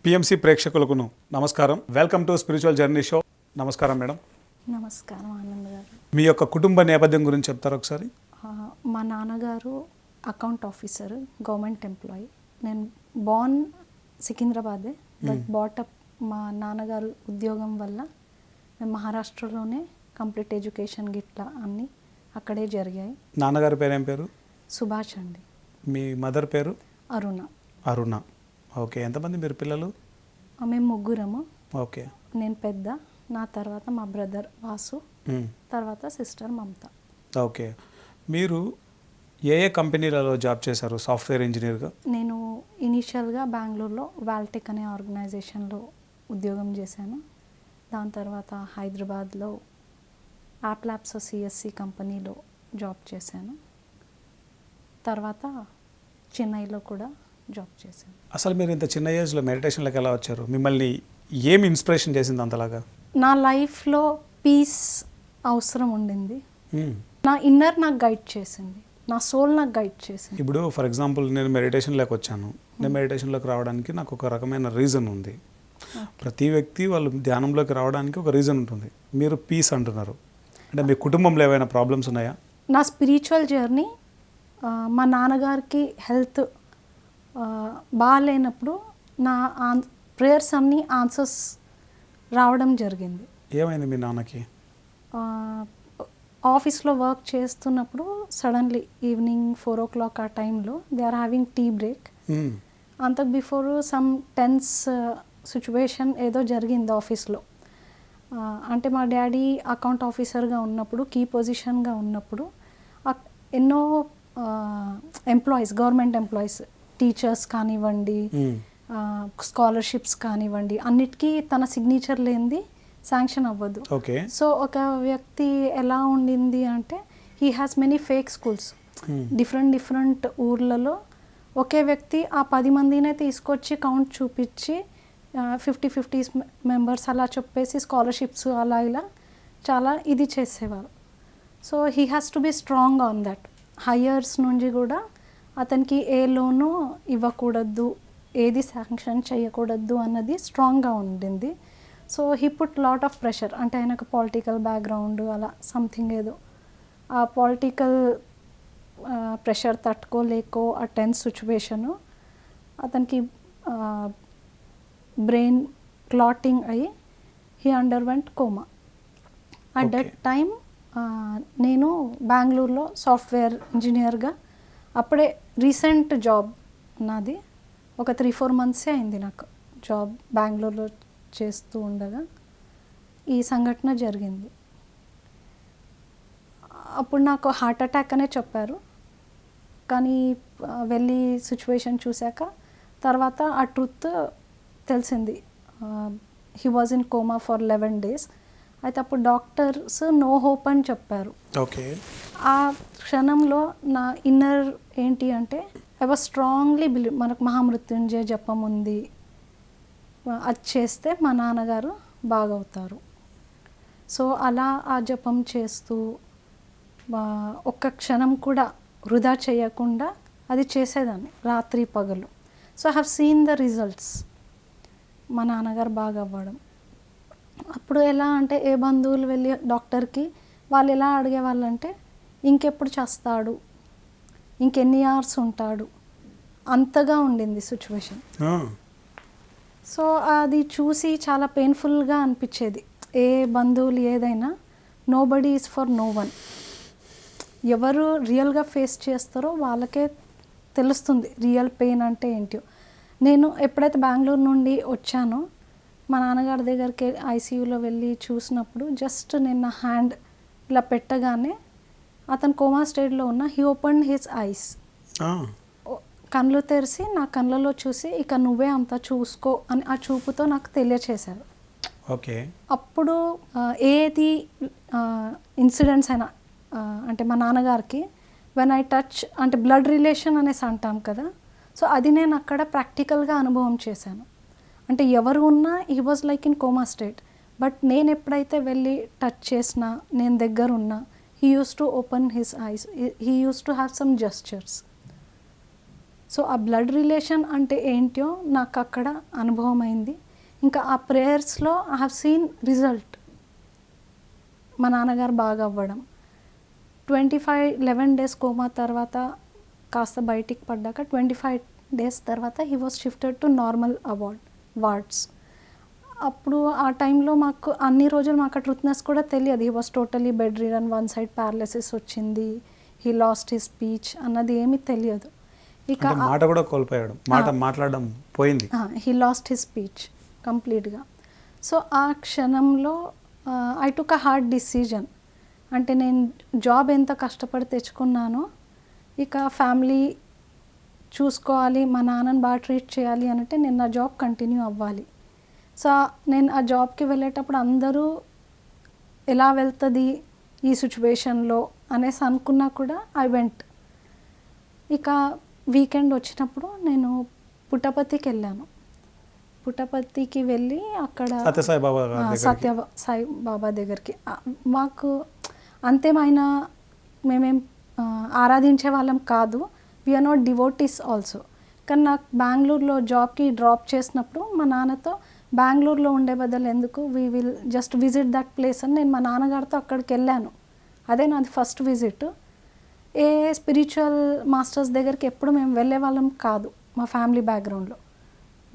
PMC ప్రేక్షకులకు నమస్కారం. Welcome to spiritual journey show. నమస్కారం మేడం. నమస్కారం ఆనంద్ గారు. మీ యొక్క కుటుంబ నేపథ్యం గురించి చెప్తారా ఒకసారి? మా నాన్నగారు అకౌంట్ ఆఫీసర్, గవర్నమెంట్ ఎంప్లాయీ. నేను బోర్న్ సికింద్రాబాదే, బట్ బాటప్ మా నాన్నగారు ఉద్యోగం వల్ల మేము మహారాష్ట్రలోనే కంప్లీట్ ఎడ్యుకేషన్ గిట్లా అన్నీ అక్కడే జరిగాయి. నాన్నగారి పేరు ఏం పేరు? సుభాష్ అండి. మీ మదర్ పేరు? అరుణ. అరుణ. ఓకే. ఎంతమంది మీరు పిల్లలు? మేము ముగ్గురము. ఓకే. నేను పెద్ద, నా తర్వాత మా బ్రదర్ వాసు, తర్వాత సిస్టర్ మమత. ఓకే. మీరు ఏ కంపెనీలలో జాబ్ చేశారు సాఫ్ట్వేర్ ఇంజనీర్గా? నేను ఇనీషియల్గా బెంగళూరులో వాల్టెక్ అనే ఆర్గనైజేషన్లో ఉద్యోగం చేశాను. దాని తర్వాత హైదరాబాద్లో యాప్ ల్యాబ్స్ సిఎస్సి కంపెనీలో జాబ్ చేశాను. తర్వాత చెన్నైలో కూడా జాబ్ చేశాను. అసలు మీరు ఇంత చిన్న ఏజ్లో మెడిటేషన్లోకి ఎలా వచ్చారు? మిమ్మల్ని ఏమి ఇన్స్పిరేషన్ చేసింది అంతలాగా? నా లైఫ్లో పీస్ అవసరం ఉండింది. నా ఇన్నర్ నాకు గైడ్ చేసింది, నా సోల్ నాకు గైడ్ చేసింది. ఇప్పుడు ఫర్ ఎగ్జాంపుల్ నేను మెడిటేషన్లోకి వచ్చాను. నేను మెడిటేషన్లోకి రావడానికి నాకు ఒక రకమైన రీజన్ ఉంది. ప్రతి వ్యక్తి వాళ్ళు ధ్యానంలోకి రావడానికి ఒక రీజన్ ఉంటుంది. మీరు పీస్ అంటున్నారు, అంటే మీ కుటుంబంలో ఏమైనా ప్రాబ్లమ్స్ ఉన్నాయా? నా స్పిరిచువల్ జర్నీ, మా నాన్నగారికి హెల్త్ బాగాలేనప్పుడు నా ప్రేయర్స్ అన్నీ ఆన్సర్స్ రావడం జరిగింది. ఏమైంది మీ నాన్నకి? ఆఫీస్లో వర్క్ చేస్తున్నప్పుడు సడన్లీ ఈవినింగ్ 4 o'clock ఆ టైంలో they are having tea break. అంతకు బిఫోర్ సమ్ టెన్స్ సిచ్యువేషన్ ఏదో జరిగింది ఆఫీస్లో. అంటే మా డాడీ అకౌంట్ ఆఫీసర్గా ఉన్నప్పుడు, కీ పొజిషన్గా ఉన్నప్పుడు ఎన్నో ఎంప్లాయీస్, గవర్నమెంట్ ఎంప్లాయీస్, టీచర్స్ కానివ్వండి, స్కాలర్షిప్స్ కానివ్వండి, అన్నిటికీ తన సిగ్నేచర్ లేనిది శాంక్షన్ అవ్వదు. ఓకే. సో ఒక వ్యక్తి ఎలా ఉండింది అంటే, he has many fake schools. Different ఊర్లలో ఒకే వ్యక్తి ఆ 10 మందినే తీసుకొచ్చి కౌంట్ చూపించి 50 మెంబర్స్ అలా చెప్పేసి స్కాలర్షిప్స్ అలా ఇలా చాలా ఇది చేసేవారు. So he has to be strong on that. Highers నుంచి కూడా అతనికి ఏ లోను ఇవ్వకూడదు, ఏది శాంక్షన్ చేయకూడదు అన్నది స్ట్రాంగ్గా ఉండింది. So he put lot of pressure. అంటే ఆయనకు పొలిటికల్ బ్యాక్గ్రౌండ్ అలా సంథింగ్ ఏదో, ఆ పొలిటికల్ ప్రెషర్ తట్టుకోలేకో ఆ టెన్స్ సిచ్యువేషను అతనికి బ్రెయిన్ క్లాటింగ్ అయ్యి he underwent coma. At that time నేను బెంగళూరులో సాఫ్ట్వేర్ ఇంజనీర్గా, అప్పుడే రీసెంట్ జాబ్ నాది, ఒక 3-4 monthsే అయింది నాకు జాబ్ బెంగళూరులో చేస్తూ ఉండగా ఈ సంఘటన జరిగింది. అప్పుడు నాకు హార్ట్ అటాక్ అనే చెప్పారు. కానీ వెళ్ళి సిచ్యువేషన్ చూశాక తర్వాత ఆ ట్రూత్ తెలిసింది. He was in coma for 11 days. అయితే అప్పుడు డాక్టర్స్ నో హోప్ అని చెప్పారు. ఓకే. ఆ క్షణంలో నా ఇన్నర్ ఏంటి అంటే, ఐ వాజ్ స్ట్రాంగ్లీ బిలీవ్, మనకు మహామృత్యుంజయ జపం ఉంది, అది చేస్తే మా నాన్నగారు బాగవుతారు. సో అలా ఆ జపం చేస్తూ ఒక్క క్షణం కూడా వృధా చేయకుండా అది చేసేదాన్ని రాత్రి పగలు. So I have seen the results, మా నాన్నగారు బాగా అవ్వడం. అప్పుడు ఎలా అంటే, ఏ బంధువులు వెళ్ళి డాక్టర్కి వాళ్ళు ఎలా అడిగేవాళ్ళంటే, ఇంకెప్పుడు చేస్తాడు, ఇంకెన్ని అవర్స్ ఉంటాడు, అంతగా ఉండింది సిచ్యువేషన్. సో అది చూసి చాలా పెయిన్ఫుల్గా అనిపించేది. ఏ బంధువులు ఏదైనా, nobody is for no one. ఎవరు రియల్గా ఫేస్ చేస్తారో వాళ్ళకే తెలుస్తుంది రియల్ పెయిన్ అంటే ఏంటో. నేను ఎప్పుడైతే బెంగళూరు నుండి వచ్చానో, మా నాన్నగారి దగ్గరికి ఐసీయూలో వెళ్ళి చూసినప్పుడు జస్ట్ నేను నా హ్యాండ్ ఇలా పెట్టగానే అతను కోమా స్టేట్లో ఉన్న, హీ ఓపెన్ హిస్ ఐస్, కళ్ళు తెరిచి నా కళ్ళలో చూసి, ఇక నువ్వే అంతా చూసుకో అని ఆ చూపుతో నాకు తెలియచేశారు. ఓకే. అప్పుడు ఏది ఇన్సిడెంట్స్ అయినా, అంటే మా నాన్నగారికి వెన్ ఐ టచ్, అంటే బ్లడ్ రిలేషన్ అనేసి అంటాం కదా, సో అది నేను అక్కడ ప్రాక్టికల్గా అనుభవం చేశాను. అంటే ఎవరు ఉన్నా he was like in coma state, but నేను ఎప్పుడైతే వెళ్ళి టచ్ చేసినా, నేను దగ్గర ఉన్నా, he use to open his eyes, he use to have some gestures. So ఆ బ్లడ్ రిలేషన్ అంటే ఏంటో నాకు అక్కడ అనుభవం అయింది. ఇంకా ఆ ప్రేయర్స్లో ఐ హ్యావ్ సీన్ రిజల్ట్. మా నాన్నగారు బాగా అవ్వడం, 11 డేస్ కోమా తర్వాత కాస్త బయటికి పడ్డాక 25 డేస్ తర్వాత he was shifted to normal wards. అప్పుడు ఆ టైంలో మాకు అన్ని రోజులు మాకు ట్రూత్నెస్ కూడా తెలియదు. He was totally bedridden, 1 side paralysis వచ్చింది, హీ లాస్ట్ హిస్ స్పీచ్ అన్నది ఏమీ తెలియదు. ఇక అంటే మాట కూడా కోల్పోయాడు, మాట్లాడడం పోయింది. హీ లాస్ట్ హిస్ స్పీచ్ కంప్లీట్గా. సో ఆ క్షణంలో I took a hard decision. అంటే నేను జాబ్ ఎంత కష్టపడి తెచ్చుకున్నానో, ఇక ఫ్యామిలీ చూసుకోవాలి, మా నాన్నని బాగా ట్రీట్ చేయాలి అంటే నేను నా జాబ్ కంటిన్యూ అవ్వాలి. సో నేను ఆ జాబ్కి వెళ్ళేటప్పుడు అందరూ ఎలా వెళ్తుంది ఈ సిచ్యువేషన్లో అనేసి అనుకున్నా కూడా ఐ వెంట్. ఇక వీకెండ్ వచ్చినప్పుడు నేను పుట్టపర్తికి వెళ్ళాను. పుట్టపర్తికి వెళ్ళి అక్కడ సత్య సాయి బాబా దగ్గరికి, మాకు అంతేమైనా మేమేం ఆరాధించే వాళ్ళం కాదు, వీఆర్ నాట్ డివోటీస్ ఆల్సో. కానీ నాకు బెంగళూరులో జాబ్కి డ్రాప్ చేసినప్పుడు మా నాన్నతో బెంగళూరులో ఉండే బదులు ఎందుకు, we will just visit that place అని నేను మా నాన్నగారితో అక్కడికి వెళ్ళాను. అదే నాది ఫస్ట్ విజిట్. ఏ స్పిరిచువల్ మాస్టర్స్ దగ్గరికి ఎప్పుడు మేము వెళ్ళే వాళ్ళం కాదు మా ఫ్యామిలీ బ్యాక్గ్రౌండ్లో.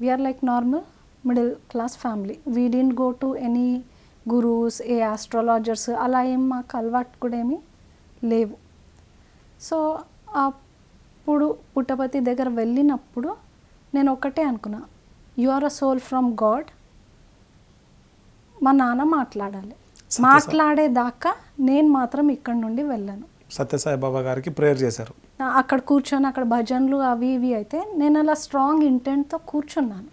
We are like normal middle class family. We didn't go to any gurus, ఏ ఆస్ట్రాలజర్స్, అలా ఏం మాకు అలవాటు కూడా ఏమీ లేవు. సో అప్పుడు పుట్టపర్తి దగ్గర వెళ్ళినప్పుడు నేను ఒకటే అనుకున్నా, you are a soul from God. మా నాన్న మాట్లాడాలి, మాట్లాడేదాకా నేను మాత్రం ఇక్కడ నుండి వెళ్ళాను. సత్యసాయి బాబా గారికి ప్రేయర్ చేశారు. అక్కడ కూర్చొని అక్కడ భజనలు అవి ఇవి అయితే నేను అలా స్ట్రాంగ్ ఇంటెంట్తో కూర్చున్నాను.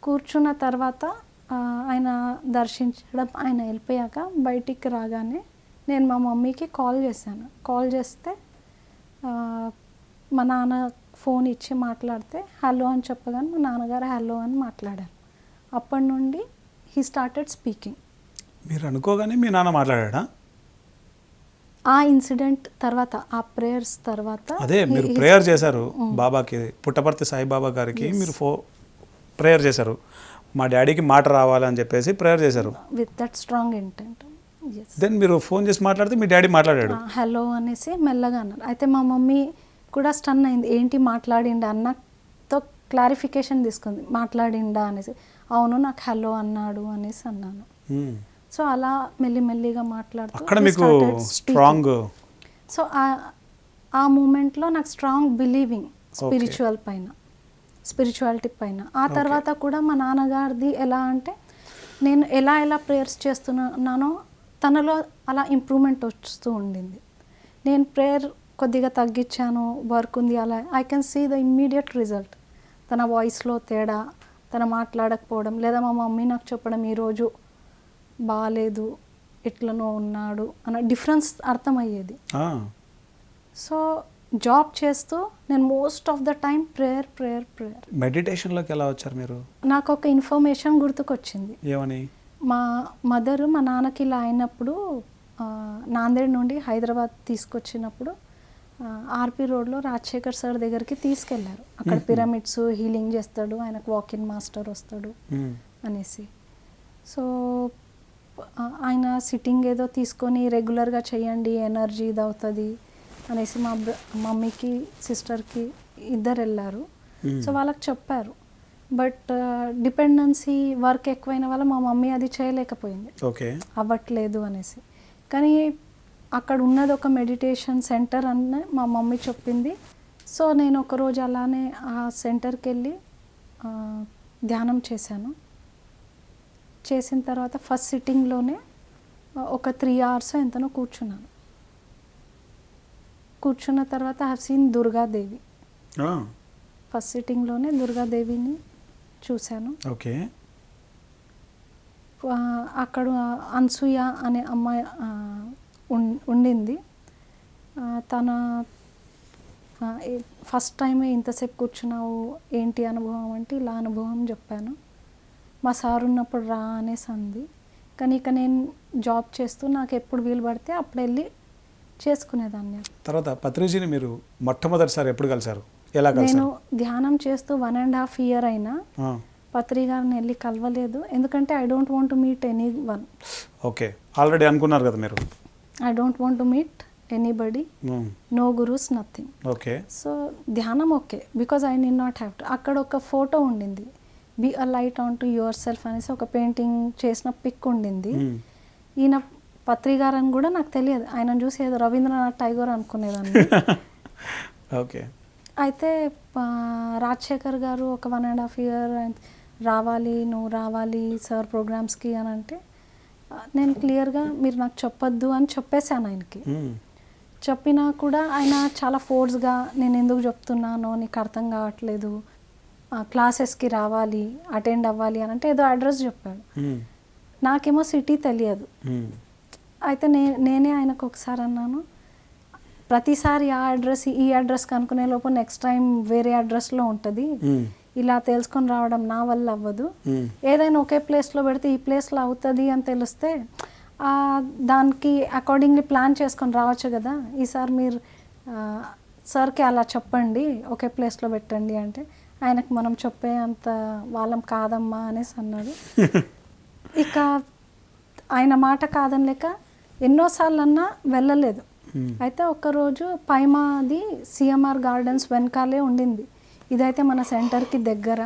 కూర్చున్న తర్వాత ఆయన దర్శించడం, ఆయన వెళ్ళిపోయాక బయటికి రాగానే నేను మా మమ్మీకి కాల్ చేశాను. కాల్ చేస్తే మా నాన్న ఫోన్ ఇచ్చి మాట్లాడితే హలో అని చెప్పగానే మా నాన్నగారు హలో అని మాట్లాడారు. అప్పటి నుండి హీ స్టార్టెడ్ స్పీకింగ్. మీరు అనుకోగానే మీ నాన్న మాట్లాడా? ఆ ఇన్సిడెంట్ తర్వాత, ఆ ప్రేయర్స్ తర్వాత. అదే మీరు ప్రేయర్ చేశారు బాబాకి, పుట్టపర్తి సాయిబాబా గారికి మీరు ప్రేయర్ చేశారు, మా డాడీకి మాట రావాలని చెప్పేసి ప్రేయర్ చేశారు with that strong intent. Then మీరు ఫోన్ చేసి మాట్లాడితే మీ డాడీ మాట్లాడాడు, హలో అనేసి మెల్లగా అన్నారు. అయితే మా మమ్మీ కూడా స్టన్ అయింది, ఏంటి మాట్లాడిండా అన్నతో క్లారిఫికేషన్ తీసుకుంది, మాట్లాడిండా అనేసి. అవును నాకు హలో అన్నాడు అనేసి అన్నాను. సో అలా మెల్లిమెల్లిగా మాట్లాడుతూ అక్కడ మీకు స్ట్రాంగ్. సో ఆ మూమెంట్లో నాకు స్ట్రాంగ్ బిలీవింగ్ స్పిరిచువాలిటీ పైన. ఆ తర్వాత కూడా మా నాన్నగారిది ఎలా అంటే, నేను ఎలా ప్రేయర్స్ చేస్తున్నానో తనలో అలా ఇంప్రూవ్మెంట్ వస్తూ ఉండింది. నేను ప్రేయర్ కొద్దిగా తగ్గించాను, వర్క్ ఉంది, అలా I can see the immediate result. తన వాయిస్లో తేడా, తన మాట్లాడకపోవడం, లేదా మా మమ్మీ నాకు చెప్పడం ఈరోజు బాగాలేదు, ఎట్లనో ఉన్నాడు అన్న డిఫరెన్స్ అర్థమయ్యేది. సో జాబ్ చేస్తూ నేను most of the time prayer. మెడిటేషన్లోకి ఎలా వచ్చారు మీరు? నాకు ఒక ఇన్ఫర్మేషన్ గుర్తుకొచ్చింది. ఏమని? మా మదరు మా నాన్నకి ఇలా అయినప్పుడు నాందేడ్ నుండి హైదరాబాద్ తీసుకొచ్చినప్పుడు ఆర్పి రోడ్లో రాజశేఖర్ సార్ దగ్గరికి తీసుకెళ్లారు. అక్కడ పిరమిడ్స్ హీలింగ్ చేస్తాడు, ఆయనకు వాకిన్ మాస్టర్ వస్తాడు అనేసి. సో ఆయన సిట్టింగ్ ఏదో తీసుకొని రెగ్యులర్గా చేయండి, ఎనర్జీ ఇది అవుతుంది అనేసి మా మమ్మీకి సిస్టర్కి ఇద్దరు వెళ్ళారు. సో వాళ్ళకి చెప్పారు. బట్ డిపెండెన్సీ వర్క్ ఎక్కువైన వల్ల మా మమ్మీ అది చేయలేకపోయింది, అవ్వట్లేదు అనేసి. కానీ అక్కడ ఉన్నది ఒక మెడిటేషన్ సెంటర్ అని మా మమ్మీ చెప్పింది. సో నేను ఒకరోజు అలానే ఆ సెంటర్కి వెళ్ళి ధ్యానం చేశాను. చేసిన తర్వాత ఫస్ట్ సిట్టింగ్లోనే ఒక 3 hours ఎంతనో కూర్చున్నాను. కూర్చున్న తర్వాత I have seen Durgadevi. First సిట్టింగ్లోనే దుర్గాదేవిని చూశాను. ఓకే. అక్కడ అన్సూయ అనే అమ్మాయి ఉండింది. తన ఫస్ట్ టైమే ఇంతసేపు కూర్చున్నావు, ఏంటి అనుభవం అంటే ఇలా అనుభవం చెప్పాను. మా సార్ ఉన్నప్పుడు రా అనేసి అంది. కానీ ఇక నేను జాబ్ చేస్తూ నాకు ఎప్పుడు వీలు పడితే అప్పుడు వెళ్ళి చేసుకునేదాన్ని. తర్వాత పత్రిజీని మీరు మొట్టమొదటిసారి ఎప్పుడు కలిసారు? ఎలా నేను కలిసారు? ధ్యానం చేస్తూ 1.5 year అయినా ఆ, పత్రి గారిని వెళ్ళి కలవలేదు. ఎందుకంటే I don't want to meet any one. Okay, already అనుకున్నారు కదా మీరు. I don't want to meet anybody, no gurus, nothing. Okay. So ధ్యానం okay, because I need not have to. అక్కడ ఒక ఫోటో ఉండింది, be a light on to yourself అనేసి ఒక painting చేసిన పిక్ ఉండింది. ఈయన పత్రి గారు అని కూడా నాకు తెలియదు. ఆయన చూసి ఏదో రవీంద్రనాథ్ ఠాగూర్ అనుకునేదాన్ని. ఓకే. అయితే రాజశేఖర్ గారు ఒక 1.5 year రావాలి, నువ్వు రావాలి సార్ ప్రోగ్రామ్స్కి అని అంటే నేను క్లియర్గా మీరు నాకు చెప్పొద్దు అని చెప్పేశాను ఆయనకి. చెప్పినా కూడా ఆయన చాలా ఫోర్స్గా నేను ఎందుకు చెప్తున్నానో నీకు అర్థం కావట్లేదు, క్లాసెస్కి రావాలి, అటెండ్ అవ్వాలి అని అంటే ఏదో అడ్రస్ చెప్పాడు. నాకేమో సిటీ తెలియదు. అయితే నేనే ఆయనకు ఒకసారి అన్నాను, ప్రతిసారి ఆ అడ్రస్ ఈ అడ్రస్ కనుక్కునే లోపు నెక్స్ట్ టైం వేరే అడ్రస్లో ఉంటుంది, ఇలా తెలుసుకొని రావడం నా వల్ల అవ్వదు. ఏదైనా ఒకే ప్లేస్లో పెడితే ఈ ప్లేస్లో అవుతుంది అని తెలిస్తే దానికి అకార్డింగ్లీ ప్లాన్ చేసుకొని రావచ్చు కదా. ఈసారి మీరు సార్కి అలా చెప్పండి, ఒకే ప్లేస్లో పెట్టండి అంటే ఆయనకు మనం చెప్పే అంత వాళ్ళం కాదమ్మా అనేసి అన్నాడు. ఇక ఆయన మాట కాదని లేక ఎన్నోసార్లు అన్నా వెళ్ళలేదు. అయితే ఒక్కరోజు పైమాది సిఎంఆర్ గార్డెన్స్ వెనకాలే ఉండింది. ఇదైతే మన సెంటర్కి దగ్గర.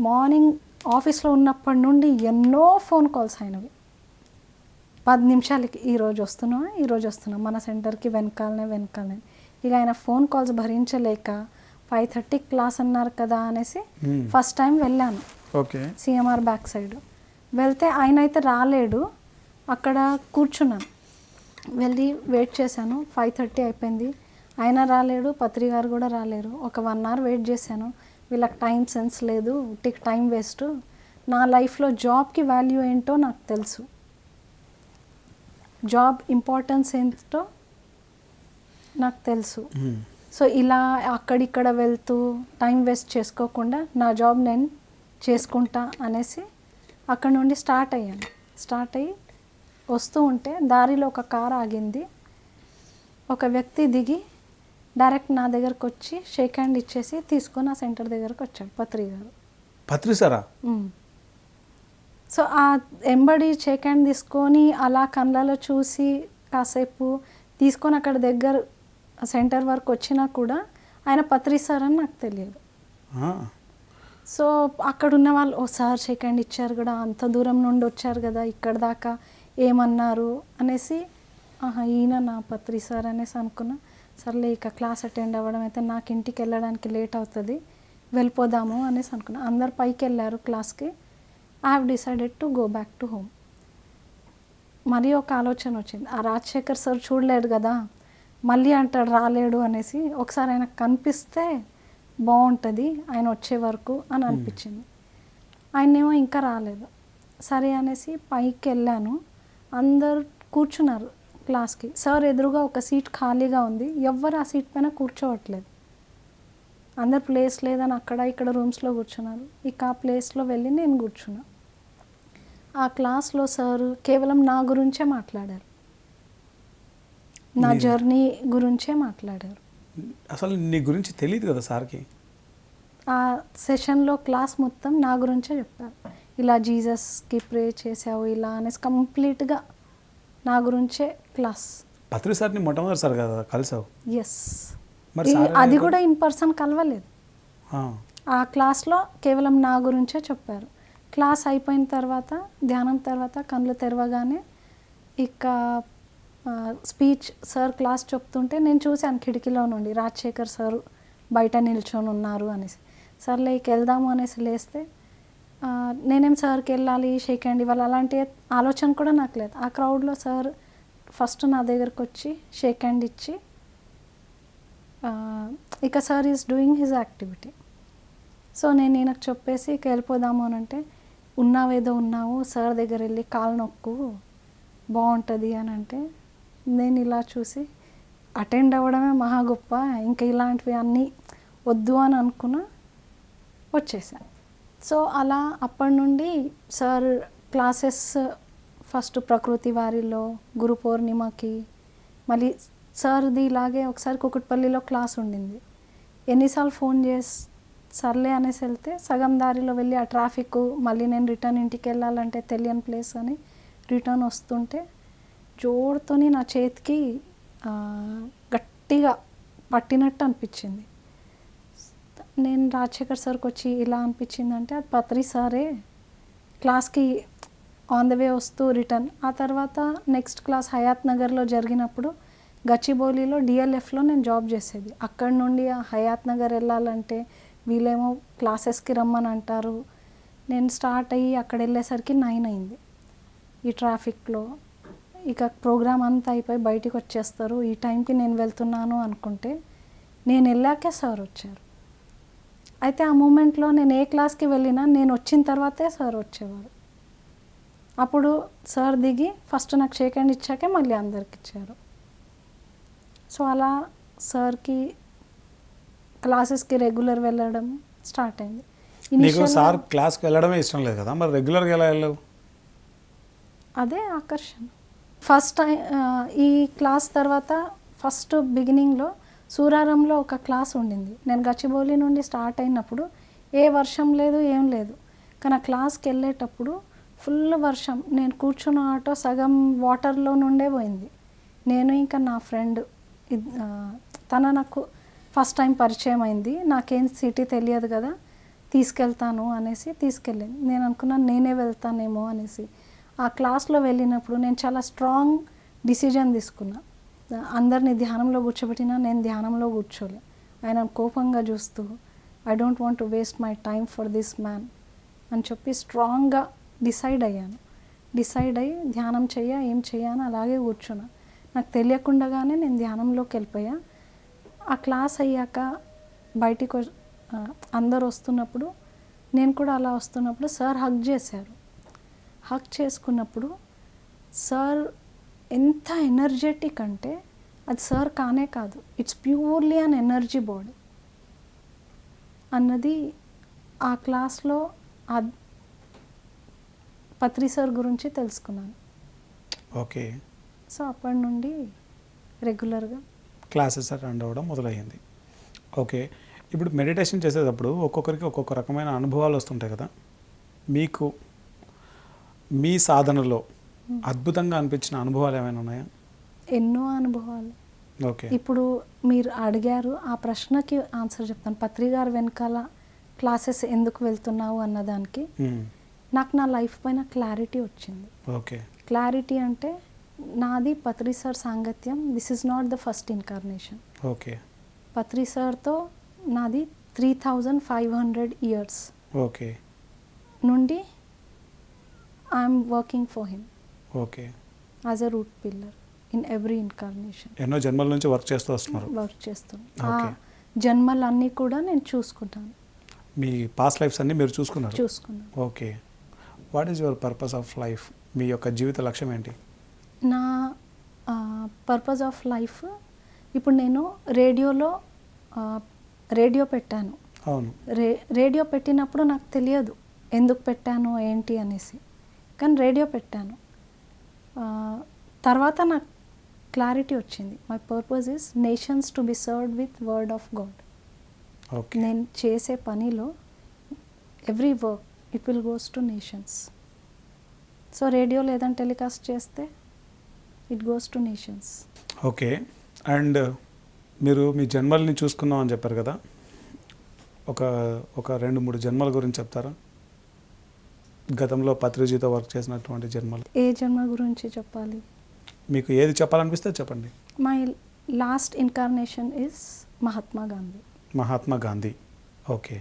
మార్నింగ్ ఆఫీస్లో ఉన్నప్పటి నుండి ఎన్నో ఫోన్ కాల్స్ అయినవి. 10 నిమిషాలకి ఈరోజు వస్తున్నాం మన సెంటర్కి వెనకాలనే. ఇక ఆయన ఫోన్ కాల్స్ భరించలేక 5:30 క్లాస్ అన్నారు కదా అనేసి ఫస్ట్ టైం వెళ్ళాను. ఓకే. సిఎంఆర్ బ్యాక్ సైడ్ వెళ్తే ఆయన అయితే రాలేడు. అక్కడ కూర్చున్నాను, వెళ్ళి వెయిట్ చేశాను. 5:30 అయిపోయింది, ఆయన రాలేడు, పత్రి గారు కూడా రాలేరు. ఒక 1 hour వెయిట్ చేశాను. వీళ్ళకి టైం సెన్స్ లేదు, టైం వేస్ట్. నా లైఫ్లో జాబ్కి వాల్యూ ఏంటో నాకు తెలుసు, జాబ్ ఇంపార్టెన్స్ ఏంటో నాకు తెలుసు. సో ఇలా అక్కడిక్కడ వెళ్తూ టైం వేస్ట్ చేసుకోకుండా నా జాబ్ నేను చేసుకుంటా అనేసి అక్కడ నుండి స్టార్ట్ అయ్యి వస్తూ ఉంటే దారిలో ఒక కార్ ఆగింది. ఒక వ్యక్తి దిగి డైరెక్ట్ నా దగ్గరకు వచ్చి షేక్ హ్యాండ్ ఇచ్చేసి తీసుకొని ఆ సెంటర్ దగ్గరకు వచ్చాడు, పత్రి గారు. పత్రి సారా? సో ఆ ఎంబడి షేక్ హ్యాండ్ తీసుకొని అలా కళ్ళలో చూసి కాసేపు తీసుకొని అక్కడ దగ్గర సెంటర్ వరకు వచ్చినా కూడా ఆయన పత్రి సార్ అని నాకు తెలియదు. సో అక్కడ ఉన్న వాళ్ళు, ఓ సార్ షేక్ హ్యాండ్ ఇచ్చారు కూడా, అంత దూరం నుండి వచ్చారు కదా ఇక్కడ దాకా, ఏమన్నారు అనేసి, ఈయన నా పత్రి సార్ అనేసి అనుకున్నా. సర్లే ఇక క్లాస్ అటెండ్ అవ్వడం అయితే నాకు ఇంటికి వెళ్ళడానికి లేట్ అవుతుంది, వెళ్ళిపోదాము అనేసి అనుకున్నా. అందరు పైకి వెళ్ళారు క్లాస్కి. I have decided to go back to home. మరీ ఒక ఆలోచన వచ్చింది, ఆ రాజశేఖర్ సార్ చూడలేడు కదా, మళ్ళీ అంటాడు రాలేడు అనేసి, ఒకసారి ఆయనకు కనిపిస్తే బాగుంటుంది ఆయన వచ్చే వరకు అని అనిపించింది. ఆయనేమో ఇంకా రాలేదు. సరే అనేసి పైకి వెళ్ళాను. అందరు కూర్చున్నారు క్లాస్కి. సార్ ఎదురుగా ఒక సీట్ ఖాళీగా ఉంది, ఎవ్వరు ఆ సీట్ పైన కూర్చోవట్లేదు. అందరు ప్లేస్ లేదని అక్కడ ఇక్కడ రూమ్స్లో కూర్చున్నారు. ఇక ఆ ప్లేస్లో వెళ్ళి నేను కూర్చున్నా. ఆ క్లాస్లో సార్ కేవలం నా గురించే మాట్లాడారు, నా జర్నీ గురించే మాట్లాడారు. అసలు నీ గురించి తెలియదు కదా సార్కి. ఆ సెషన్లో క్లాస్ మొత్తం నా గురించే చెప్పారు. ఇలా జీసస్కి ప్రే చేసావు ఇలా అనేసి కంప్లీట్గా నా గురించే క్లాస్. పత్రి సార్ని మొట్టమొదటిసారి కదా కలిసావు? ఎస్. మరి అది కూడా ఇన్ పర్సన్ కలవలేదు. ఆ క్లాస్లో కేవలం నా గురించే చెప్పారు. క్లాస్ అయిపోయిన తర్వాత, ధ్యానం తర్వాత కళ్ళు తెరవగానే ఇక స్పీచ్ సార్ క్లాస్ చెప్తుంటే నేను చూశాను కిటికీలో నుండి రాజశేఖర్ సార్ బయట నిల్చొని ఉన్నారు అనేసి. సర్లే ఇక వెళ్దాము అనేసి లేస్తే నేనేం సార్కి వెళ్ళాలి, షేక్ హ్యాండ్ ఇవ్వాలి అలాంటి ఆలోచన కూడా నాకు లేదు. ఆ క్రౌడ్లో సార్ ఫస్ట్ నా దగ్గరకు వచ్చి షేక్ హ్యాండ్ ఇచ్చి ఇక sir is doing his activity. So నేను ఈయనకు చెప్పేసి ఇక వెళ్ళిపోదాము అని అంటే, ఉన్నావేదో ఉన్నావు, సార్ దగ్గర వెళ్ళి కాలు నొక్కు బాగుంటుంది అని అంటే, నేను ఇలా చూసి అటెండ్ అవ్వడమే మహా గొప్ప, ఇంకా ఇలాంటివి అన్నీ వద్దు అని అనుకున్నా, వచ్చేసాను. సో అలా అప్పటి నుండి సార్ క్లాసెస్ ఫస్ట్ ప్రకృతి వారిలో, గురు పౌర్ణిమకి, మళ్ళీ సార్ది ఇలాగే ఒకసారి కుకుట్పల్లిలో క్లాస్ ఉండింది. ఎన్నిసార్లు ఫోన్ చేసి సర్లే అనేసి వెళ్తే సగం దారిలో వెళ్ళి ఆ ట్రాఫిక్ మళ్ళీ నేను రిటర్న్ ఇంటికి వెళ్ళాలంటే తెలియని ప్లేస్ అని రిటర్న్ వస్తుంటే జోడుతోని నా చేతికి గట్టిగా పట్టినట్టు అనిపించింది. నేను రాజశేఖర్ సార్కి వచ్చి ఇలా అనిపించిందంటే అది పత్రి సారే క్లాస్కి ఆన్ ద వే వస్తూ రిటర్న్. ఆ తర్వాత నెక్స్ట్ క్లాస్ హయాత్ నగర్లో జరిగినప్పుడు గచ్చిబౌలిలో డిఎల్ఎఫ్లో నేను జాబ్ చేసేది. అక్కడ నుండి ఆ హయాత్ నగర్ వెళ్ళాలంటే వీళ్ళేమో క్లాసెస్కి రమ్మని అంటారు. నేను స్టార్ట్ అయ్యి అక్కడ వెళ్ళేసరికి 9 అయింది ఈ ట్రాఫిక్లో. ఇక ప్రోగ్రామ్ అంతా అయిపోయి బయటికి వచ్చేస్తారు, ఈ టైంకి నేను వెళ్తున్నాను అనుకుంటే నేను వెళ్ళాకే సార్ వచ్చారు. అయితే ఆ మూమెంట్లో నేను ఏ క్లాస్కి వెళ్ళినా నేను వచ్చిన తర్వాతే సార్ వచ్చేవారు. అప్పుడు సార్ దిగి ఫస్ట్ నాకు షేక్ హ్యాండ్ ఇచ్చాకే మళ్ళీ అందరికి ఇచ్చారు. సో అలా సార్కి క్లాసెస్కి రెగ్యులర్ వెళ్ళడం స్టార్ట్ అయింది. నీకు సార్ క్లాస్కి వెళ్ళడమే ఇష్టం లేదు కదా, మరి రెగ్యులర్గా ఎలా వెళ్ళావు? అదే ఆకర్షణ. ఫస్ట్ టైం ఈ క్లాస్ తర్వాత ఫస్ట్ బిగినింగ్లో సూరారంలో ఒక క్లాస్ ఉండింది. నేను గచ్చిబౌలి నుండి స్టార్ట్ అయినప్పుడు ఏ వర్షం లేదు ఏం లేదు, కానీ ఆ క్లాస్కి వెళ్ళేటప్పుడు ఫుల్ వర్షం. నేను కూర్చున్న ఆటో సగం వాటర్లో నుండే పోయింది. నేను ఇంకా నా ఫ్రెండ్ తన నాకు ఫస్ట్ టైం పరిచయం అయింది. నాకేం సిటీ తెలియదు కదా, తీసుకెళ్తాను అనేసి తీసుకెళ్ళింది. నేను అనుకున్నాను నేనే వెళ్తానేమో అనేసి. ఆ క్లాస్లో వెళ్ళినప్పుడు నేను చాలా స్ట్రాంగ్ డిసిజన్ తీసుకున్నా. అందరినీ ధ్యానంలో కూర్చోబెట్టినా నేను ధ్యానంలో కూర్చోలే. ఆయన కోపంగా చూస్తూ I don't want to waste my time for this man అని చెప్పి స్ట్రాంగ్గా డిసైడ్ అయ్యాను. డిసైడ్ అయ్యి ధ్యానం ఏం చెయ్యని అలాగే కూర్చున్నా. నాకు తెలియకుండానే నేను ధ్యానంలోకి వెళ్ళిపోయా. ఆ క్లాస్ అయ్యాక బయటికి అందరు వస్తున్నప్పుడు నేను కూడా అలా వస్తున్నప్పుడు సార్ హగ్ చేశారు. హగ్ చేసుకున్నప్పుడు సార్ ఎంత ఎనర్జెటిక్ అంటే అది సార్ కానే కాదు, it's purely an energy body అన్నది ఆ క్లాస్లో పత్రి సార్ గురించి తెలుసుకున్నాను. ఓకే. సో అప్పటి నుండి రెగ్యులర్గా క్లాసెస్ అటెండ్ అవ్వడం మొదలయ్యింది. ఓకే. ఇప్పుడు మెడిటేషన్ చేసేటప్పుడు ఒక్కొక్కరికి ఒక్కొక్క రకమైన అనుభవాలు వస్తుంటాయి కదా, మీకు మీ సాధనలో అద్భుతంగా అనిపించిన అనుభవాలు ఏమైనా ఉన్నాయా? ఎన్నో అనుభవాలు. ఓకే. ఇప్పుడు మీరు అడిగారు, ఆ ప్రశ్నకి ఆన్సర్ చెప్తాను. పత్రి గారు వెనకాల క్లాసెస్ ఎందుకు వెళ్తున్నావు అన్నదానికి నాకు నా లైఫ్ పైన క్లారిటీ వచ్చింది. ఓకే. క్లారిటీ అంటే నాది పత్రి సార్ సాంగత్యం, this is not the first incarnation. Okay. Patri సార్తో నాది 3500 ఇయర్స్ ఓకే నుండి I'm working for him okay as a root pillar in every incarnation. ఎన్నో జన్మల నుంచి వర్క్ చేస్తూ వస్తున్నారు. వర్క్ చేస్తున్నాను. ఆ జన్మలన్నీ కూడా నేను చూసుకుంటాను. మీ పాస్ట్ లైఫ్స్ అన్నీ మీరు చూసుకున్నాను. Okay. What is your purpose of life? మీ యొక్క జీవిత లక్ష్యం ఏంటి? నా పర్పస్ ఆఫ్ లైఫ్ ఇప్పుడు నేను రేడియో పెట్టాను. అవును. రేడియో పెట్టినప్పుడు నాకు తెలియదు ఎందుకు పెట్టాను ఏంటి అనేసి, కానీ రేడియో పెట్టాను. తర్వాత నాకు క్లారిటీ వచ్చింది. My purpose is nations to be served with word of God. Okay. నేను చేసే పనిలో every work it will goes to nations. So radio లేదని టెలికాస్ట్ చేస్తే it goes to nations. Okay. And మీరు మీ జన్మల్ని చూసుకున్నాం అని చెప్పారు కదా, ఒక 2-3 జన్మల గురించి చెప్తారా? గతంలో పత్రిజీతో వర్క్ చేసినటువంటి జన్మలు. ఏ జన్మ గురించి చెప్పాలి? మీకు ఏది చెప్పాలనిపిస్తే చెప్పండి. My last incarnation is Mahatma Gandhi. Mahatma Gandhi. Okay.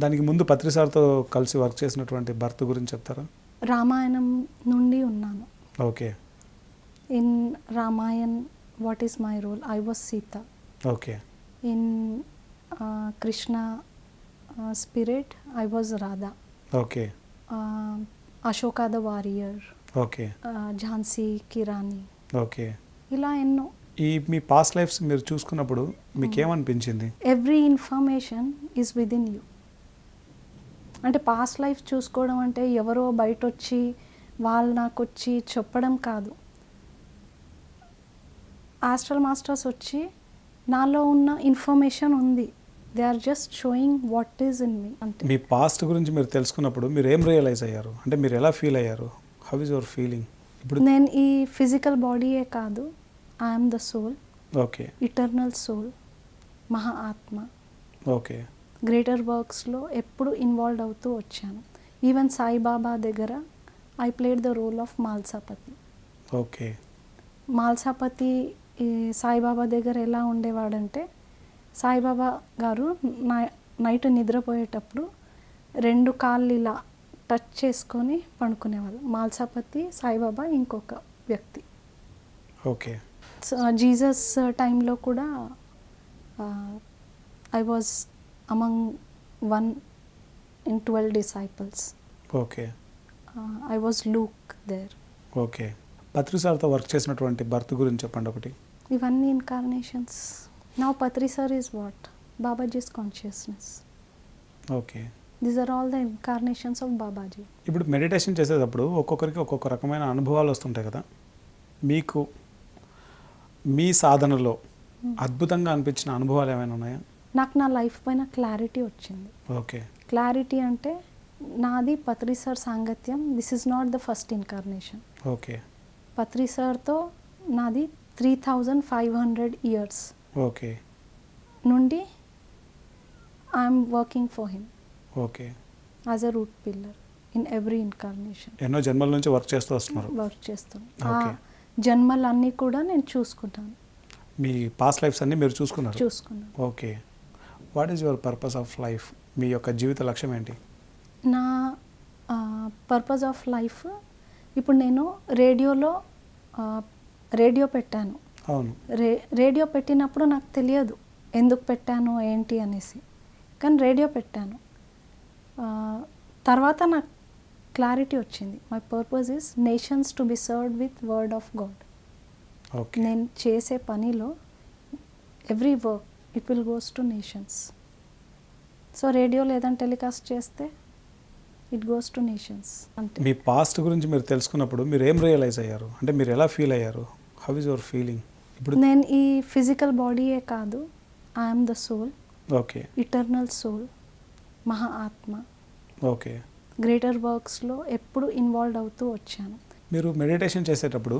దానికి ముందు పత్రి సార్తో కలిసి వర్క్ చేసినటువంటి భర్త గురించి చెప్తారా? రామాయణం నుండి ఉన్నాను. Okay. In Ramayan what is my role? I was Sita. Okay. In Krishna spirit I was Radha. Okay. Ashoka the warrior. Okay. Jhansi కి రాణి. ఓకే. ఇలా ఎన్నో. ఈ మీ పాస్ట్ లైఫ్స్ మీరు చూసుకున్నప్పుడు మీకేమనిపించింది? Every information is with in you. అంటే పాస్ట్ లైఫ్ చూసుకోవడం అంటే ఎవరో బయట వచ్చి వాళ్ళు నాకు వచ్చి చెప్పడం కాదు. ఆస్ట్రల్ మాస్టర్స్ వచ్చి నాలో ఉన్న ఇన్ఫర్మేషన్ ఉంది, they are just showing what is in me అంతే. మీ పాస్ట్ గురించి మీరు తెలుసుకున్నప్పుడు మీరు ఏం రియలైజ్ అయ్యారు, అంటే మీరు ఎలా ఫీల్ అయ్యారు, హౌ ఇస్ యువర్ ఫీలింగ్ ఇప్పుడు? నేను ఈ ఫిజికల్ బాడీయే కాదు, I'm the soul, okay eternal soul, మహా ఆత్మ. ఓకే గ్రేటర్ వర్క్స్లో ఎప్పుడు ఇన్వాల్వ్ అవుతూ వచ్చాను. ఈవెన్ సాయిబాబా దగ్గర I played the role of Mhalsapati. Okay Mhalsapati ఈ సాయిబాబా దగ్గర ఎలా ఉండేవాడంటే, సాయిబాబా గారు నైట్ నిద్రపోయేటప్పుడు 2 కాళ్ళు ఇలా టచ్ చేసుకొని పండుకునేవాళ్ళు. మాల్సాపతి, సాయిబాబా, ఇంకొక వ్యక్తి. ఓకే సో జీసస్ టైంలో కూడా I was among 1 in 12 disciples. Okay I was Luke there. Okay Patri సార్తో వర్క్ చేసినటువంటి బర్త్ గురించి చెప్పండి ఒకటి. ఇవన్నీ incarnations. Now Patri sir is what? Babaji's consciousness. Okay These are all the incarnations of Babaji. ఇప్పుడు meditation చేసేటప్పుడు ఒక్కొక్కరికి ఒక్కొక్క రకమైన అనుభవాలు వస్తుంటాయి కదా, మీకు మీ సాధనలో అద్భుతంగా అనిపించిన అనుభవాలు ఏమైనా ఉన్నాయా? నాకు నా లైఫ్ పైన క్లారిటీ వచ్చింది. ఓకే క్లారిటీ అంటే నాది పత్రి సార్ సాంగత్యం. This is not the first incarnation. Okay Patri సార్తో నాది 3500 years ఓకే నుండి I'm working for him okay as a root pillar in every incarnation. ఎన్నో జన్మల నుంచి వర్క్ చేస్తూ వస్తున్నారు. వర్క్ చేస్తాను. ఆ Okay. జన్మలన్నీ కూడా నేను చూసుకుంటాను. మీ పాస్ట్ లైఫ్స్ అన్నీ మీరు చూసుకున్నారు. చూసుకున్నాను. Okay what is your purpose of life? మీ యొక్క జీవిత లక్ష్యం ఏంటి? నా పర్పస్ ఆఫ్ లైఫ్, ఇప్పుడు నేను రేడియో పెట్టాను. అవును రేడియో పెట్టినప్పుడు నాకు తెలియదు ఎందుకు పెట్టాను ఏంటి అనేసి, కానీ రేడియో పెట్టాను. తర్వాత నాకు క్లారిటీ వచ్చింది. My purpose is nations to be served with word of God. Okay నేను చేసే పనిలో every work it will goes to nations. So radio లేదని టెలికాస్ట్ చేస్తే ఇట్ గోస్ టు నేషన్స్ అంతే. మీ పాస్ట్ గురించి మీరు తెలుసుకున్నప్పుడు మీరు ఏం రియలైజ్ అయ్యారు, అంటే మీరు ఎలా ఫీల్ అయ్యారు, హౌ ఇస్ యువర్ ఫీలింగ్ ఇప్పుడు? నేను ఈ ఫిజికల్ బాడీయే కాదు, I'm the soul, okay eternal soul, మహా ఆత్మ. ఓకే గ్రేటర్ వర్క్స్లో ఎప్పుడు ఇన్వాల్వ్ అవుతూ వచ్చాను. మీరు మెడిటేషన్ చేసేటప్పుడు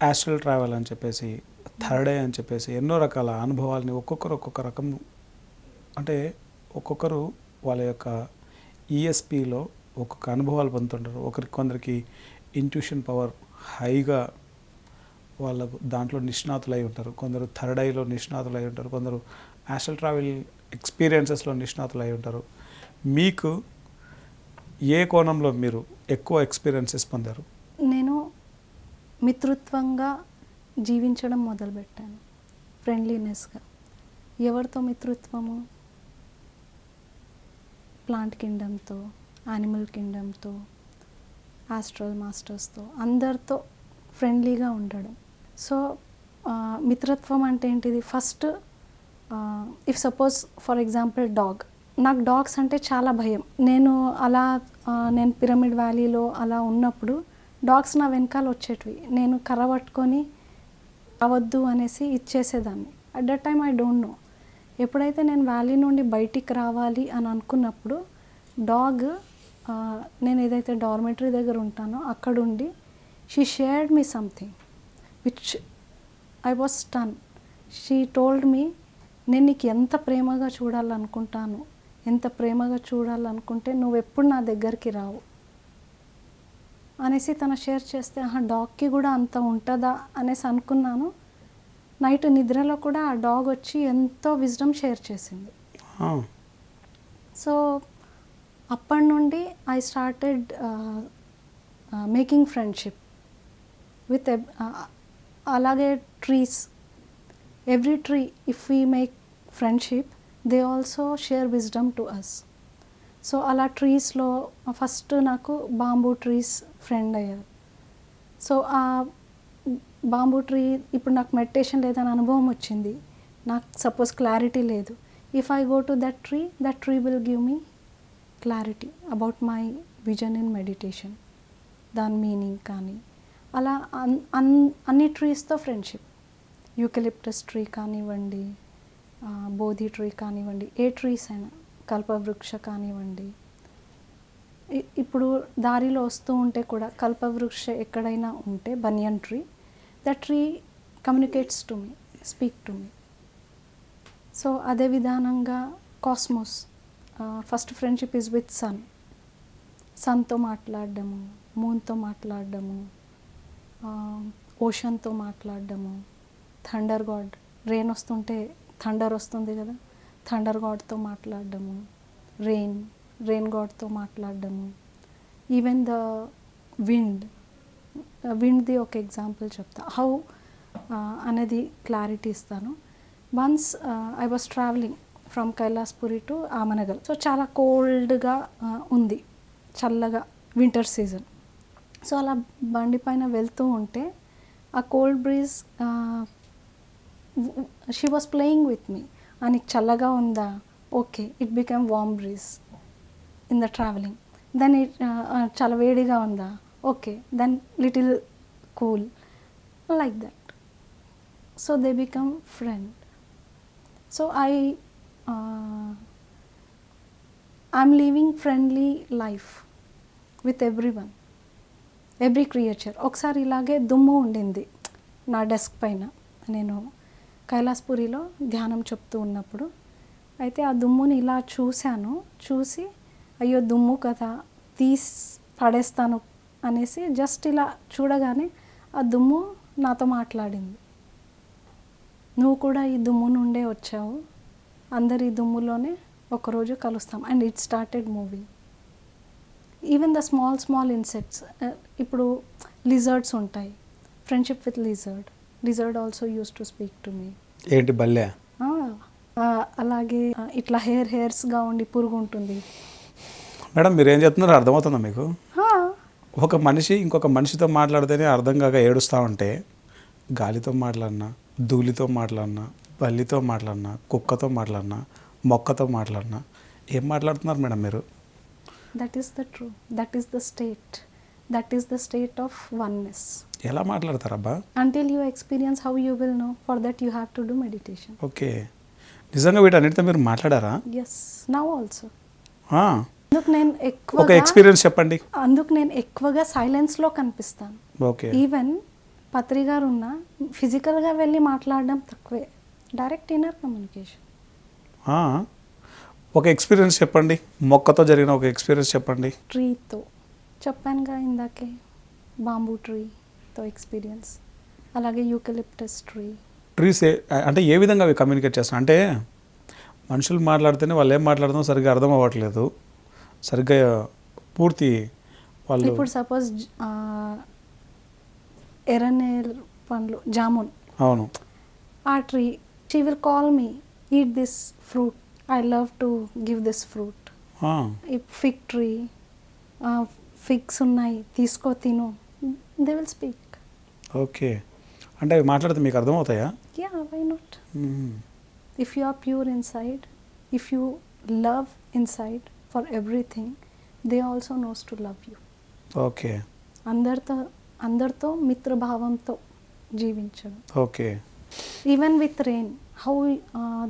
యాస్ట్రల్ ట్రావెల్ అని చెప్పేసి, థర్డ్ ఐ అని చెప్పేసి ఎన్నో రకాల అనుభవాలని ఒక్కొక్కరు ఒక్కొక్క రకం, అంటే ఒక్కొక్కరు వాళ్ళ యొక్క ఈఎస్పిలో ఒక్కొక్క అనుభవాలు పొందుతుంటారు. కొందరికి ఇంట్యూషన్ పవర్ హైగా వాళ్ళకు దాంట్లో నిష్ణాతులు అయి ఉంటారు, కొందరు థర్డ్ ఐలో నిష్ణాతులు అయి ఉంటారు, కొందరు యాస్ట్రల్ ట్రావెల్ ఎక్స్పీరియన్సెస్లో నిష్ణాతులు అయి ఉంటారు. మీకు ఏ కోణంలో మీరు ఎక్కువ ఎక్స్పీరియన్సెస్ పొందారు? నేను మిత్రుత్వంగా జీవించడం మొదలుపెట్టాను, ఫ్రెండ్లీనెస్గా. ఎవరితో మిత్రుత్వము? ప్లాంట్ కింగ్డమ్తో, యానిమల్ కింగ్డమ్తో, ఆస్ట్రల్ మాస్టర్స్తో, అందరితో ఫ్రెండ్లీగా ఉండడం. సో మిత్రత్వం అంటే ఏంటిది? First if suppose for example dog, నాకు డాగ్స్ అంటే చాలా భయం. నేను పిరమిడ్ వ్యాలీలో అలా ఉన్నప్పుడు డాగ్స్ నా వెనకాల వచ్చేటివి. నేను కర్ర పట్టుకొని రావద్దు అనేసి ఇచ్చేసేదాన్ని. At that time I don't know. ఎప్పుడైతే నేను వ్యాలీ నుండి బయటికి రావాలి అని అనుకున్నప్పుడు డాగ్, నేను ఏదైతే డార్మెటరీ దగ్గర ఉంటానో అక్కడుండి she shared me something which I was stun. She told me, నేను నీకు ఎంత ప్రేమగా చూడాలనుకుంటాను, ఎంత ప్రేమగా చూడాలనుకుంటే నువ్వు ఎప్పుడు నా దగ్గరికి రావు అనేసి తను షేర్ చేస్తే, డాగ్కి కూడా అంత ఉంటుందా అనేసి అనుకున్నాను. నైట్ నిద్రలో కూడా ఆ డాగ్ వచ్చి ఎంతో విజ్డమ్ షేర్ చేసింది. సో అప్పటి నుండి I started making friendship with అలాగే trees. Every tree if we make friendship they also share wisdom to us. So అలా ట్రీస్లో ఫస్ట్ నాకు బాంబూ ట్రీస్ ఫ్రెండ్ అయ్యారు. సో ఆ బాంబూ ట్రీ, ఇప్పుడు నాకు మెడిటేషన్ లేదని అనుభవం వచ్చింది, నాకు సపోజ్ క్లారిటీ లేదు. If I go to that tree will give me clarity about my vision in meditation, దాని మీనింగ్ కానీ. అలా అన్ని ట్రీస్తో ఫ్రెండ్షిప్. యూకలిప్టస్ ట్రీ కానివ్వండి, బోధి ట్రీ కానివ్వండి, ఏ ట్రీస్ అయినా, కల్పవృక్ష కానివ్వండి. ఇప్పుడు దారిలో వస్తూ ఉంటే కూడా కల్పవృక్ష ఎక్కడైనా ఉంటే, banyan tree, the tree communicates to me, speak to me. So అదే విధానంగా cosmos, first friendship is with sun. సన్తో మాట్లాడడము, మూన్తో మాట్లాడడము, ఓషన్తో మాట్లాడడము, థండర్ గాడ్, రెయిన్ వస్తుంటే థండర్ వస్తుంది కదా, థండర్ గాడ్తో మాట్లాడడము, రెయిన్ గాడ్తో మాట్లాడడము, ఈవెన్ ద విండ్ది ఒక ఎగ్జాంపుల్ చెప్తా, హౌ అనేది క్లారిటీ ఇస్తాను. Once I was travelling from Kailaspuri to Amangal. So చాలా కోల్డ్గా ఉంది, చల్లగా, వింటర్ సీజన్. సో అలా బండి పైన వెళ్తూ ఉంటే ఆ cold breeze, she was playing with me. నీకు చల్లగా ఉందా, okay, it become warm breeze in the travelling. Then ఇట్ చాలా వేడిగా ఉందా, okay, then little cool, like that. So they become friend. So I'm living friendly life with every creature. ఒకసారి ఇలాగే దుమ్ము ఉండింది నా డెస్క్ పైన, నేను కైలాస్పురిలో ధ్యానం చెప్తూ ఉన్నప్పుడు. అయితే ఆ దుమ్ముని ఇలా చూసి అయ్యో దుమ్ము కదా, తీసి పడేస్తాను అనేసి జస్ట్ ఇలా చూడగానే ఆ దుమ్ము నాతో మాట్లాడింది. నువ్వు కూడా ఈ దుమ్ము నుండే వచ్చావు, అందరు ఈ దుమ్ములోనే ఒకరోజు కలుస్తాం. And it started moving. Even the small insects, ఇప్పుడు లిజర్డ్స్ ఉంటాయి, friendship with lizard also use to speak to me. ఏంటి బల్లె? అలాగే ఇట్లా హెయిర్స్గా ఉండి పురుగు ఉంటుంది. మేడం మీరు ఏం చెప్తున్నారో అర్థమవుతుందా మీకు? ఒక మనిషి ఇంకొక మనిషితో మాట్లాడితేనే అర్థం కాక ఏడుస్తూ ఉంటే, గాలితో మాట్లాడినా, ధూళితో మాట్లాడినా, బల్లితో మాట్లాడినా, కుక్కతో మాట్లాడినా, మొక్కతో మాట్లాడినా, ఏం మాట్లాడుతున్నారు మేడం మీరు? That is the true, that is the state, that is the state of oneness. ఎలా మాట్లాడతారబ్బా? Until you experience how you will know. For that you have to do meditation. Okay, నిజంగా వీటన్నిటితో మీరు మాట్లాడారా? Yes, now also. ఒక experience చెప్పండి. అందుకు నేను ఎక్కువగా సైలెన్స్లో కనిపిస్తాను. ఓకే. ఈవెన్ పత్రి గారు ఉన్న ఫిజికల్గా వెళ్ళి మాట్లాడడం తక్కువే, డైరెక్ట్ ఇన్నర్ కమ్యూనికేషన్. ఒక ఎక్స్పీరియన్స్ చెప్పండి, మొక్కతో జరిగిన ఒక ఎక్స్పీరియన్స్ చెప్పండి. ట్రీతో చెప్పానుగా ఇందాకే, బాంబూ ట్రీతో ఎక్స్పీరియన్స్, అలాగే యూకలిప్టస్ ట్రీస్ అంటే ఏ విధంగా అవి కమ్యూనికేట్ చేస్తాం అంటే, మనుషులు మాట్లాడితేనే వాళ్ళు ఏం మాట్లాడుతాం సరిగ్గా అర్థం అవ్వట్లేదు, సరిగ్గా పూర్తి వాళ్ళు. ఇప్పుడు సపోజ్ ఎర్రనేర్ పండ్లు, జామున్, అవును, ఆ tree, she will call me, eat this fruit, I love to give this fruit. ఈ ఫిగ్ ట్రీ, ఫిగ్స్ ఉన్నాయి, తీసుకో తిను, దే విల్ స్పీక్. ఓకే, అంటే అవి మాట్లాడితే మీకు అర్థమవుతాయా? Yeah, why not? If you are pure inside, if you love inside for everything, they also knows to love you. Okay, అందరితో మిత్రభావంతో జీవించడం. Okay. Even with rain, how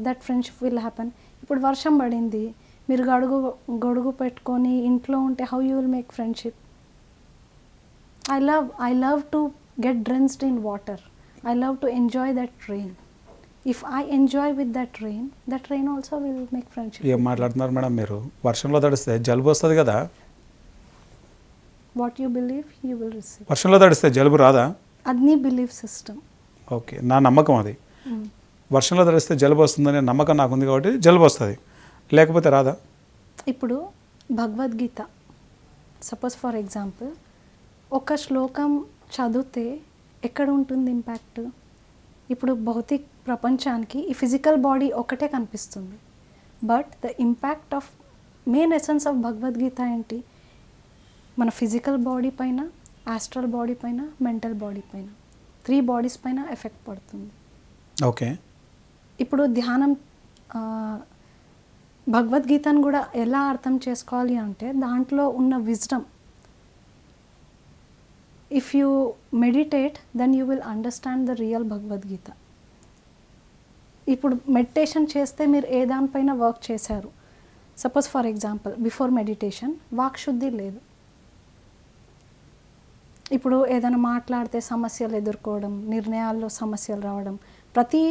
that friendship will happen. ఇప్పుడు వర్షం పడింది, మీరు గొడుగు పెట్టుకొని ఇంట్లో ఉంటే how you will make friendship? I love to get drenched in water, I love to enjoy that rain. If I enjoy with that rain also will make friendship. ఏం మాట్లాడుతున్నారు మేడం మీరు? వర్షంలో తడిస్తే జలుబు వస్తుంది కదా. What you believe you will receive. వర్షంలో తడిస్తే జలుబు రాదా? అది నీ బిలీఫ్ సిస్టమ్. ఓకే, నా నమ్మకం అది. వర్షంలో తడిస్తే జలుబు వస్తుందనే నమ్మకం నాకు ఉంది కాబట్టి జలుబు వస్తుంది, లేకపోతే రాదా? ఇప్పుడు భగవద్గీత సపోజ్ ఫర్ ఎగ్జాంపుల్, ఒక శ్లోకం చదివితే ఎక్కడ ఉంటుంది ఇంపాక్ట్? ఇప్పుడు భౌతిక ప్రపంచానికి ఈ ఫిజికల్ బాడీ ఒకటే కనిపిస్తుంది, but the impact of main essence of Bhagavad Gita ఏంటి? మన ఫిజికల్ బాడీ పైన, ఆస్ట్రల్ బాడీ పైన, మెంటల్ బాడీ పైన, 3 బాడీస్ పైన ఎఫెక్ట్ పడుతుంది. ఓకే, ఇప్పుడు ధ్యానం, భగవద్గీతను కూడా ఎలా అర్థం చేసుకోవాలి అంటే, దాంట్లో ఉన్న wisdom, if you meditate then you will understand the real Bhagavad Gita. ఇప్పుడు మెడిటేషన్ చేస్తే మీరు ఏ దానిపైన వర్క్ చేశారు, suppose for example before meditation వాక్ శుద్ధి లేదు. ఇప్పుడు ఏదైనా మాట్లాడితే సమస్యలు ఎదుర్కోవడం, నిర్ణయాల్లో సమస్యలు రావడం, ప్రతి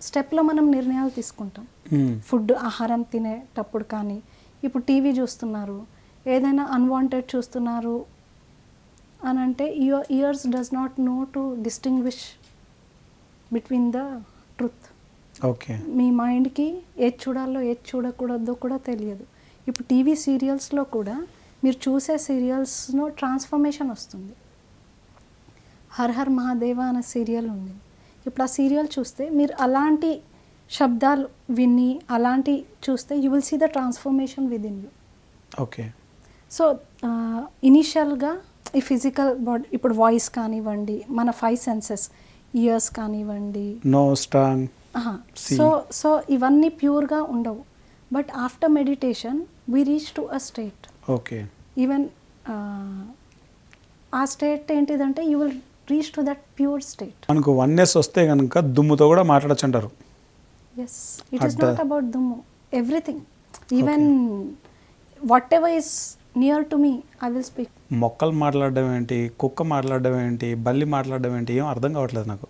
స్టెప్లో మనం నిర్ణయాలు తీసుకుంటాం. ఫుడ్ ఆహారం తినేటప్పుడు కానీ, ఇప్పుడు టీవీ చూస్తున్నారు, ఏదైనా అన్వాంటెడ్ చూస్తున్నారు అని అంటే your ears does not know to distinguish between the truth. Okay. మీ మైండ్కి ఏది చూడాలో ఏది చూడకూడదో కూడా తెలియదు. ఇప్పుడు టీవీ సీరియల్స్లో కూడా మీరు చూసే సీరియల్స్లో ట్రాన్స్ఫర్మేషన్ వస్తుంది. హర్ హర్ మహాదేవ అనే సీరియల్ ఉంది. ఇప్పుడు ఆ సీరియల్ చూస్తే మీరు అలాంటి శబ్దాలు విని అలాంటి చూస్తే you will see the transformation with in you. Okay. So ఇనీషియల్గా ఈ ఫిజికల్ బాడీ, ఇప్పుడు వాయిస్ కానివ్వండి, మన 5 సెన్సెస్, ఇయర్స్ కానివ్వండి, నో స్ట్రాంగ్, సో ఇవన్నీ ప్యూర్గా ఉండవు. But after meditation we reach to a state. Okay. Even ఆ స్టేట్ ఏంటిదంటే you will reach to that pure state. మనకు వన్నెస్ వస్తే కనుక దుమ్ముతో కూడా మాట్లాడచ్చు అంటారు. Yes, it is not about దుమ్ము, everything, even what ever is near to me I will speak. మొక్కలు మాట్లాడడం ఏంటి, కుక్క మాట్లాడడం ఏంటి, బల్లి మాట్లాడడం ఏంటి, ఏం అర్థం కావట్లేదు నాకు.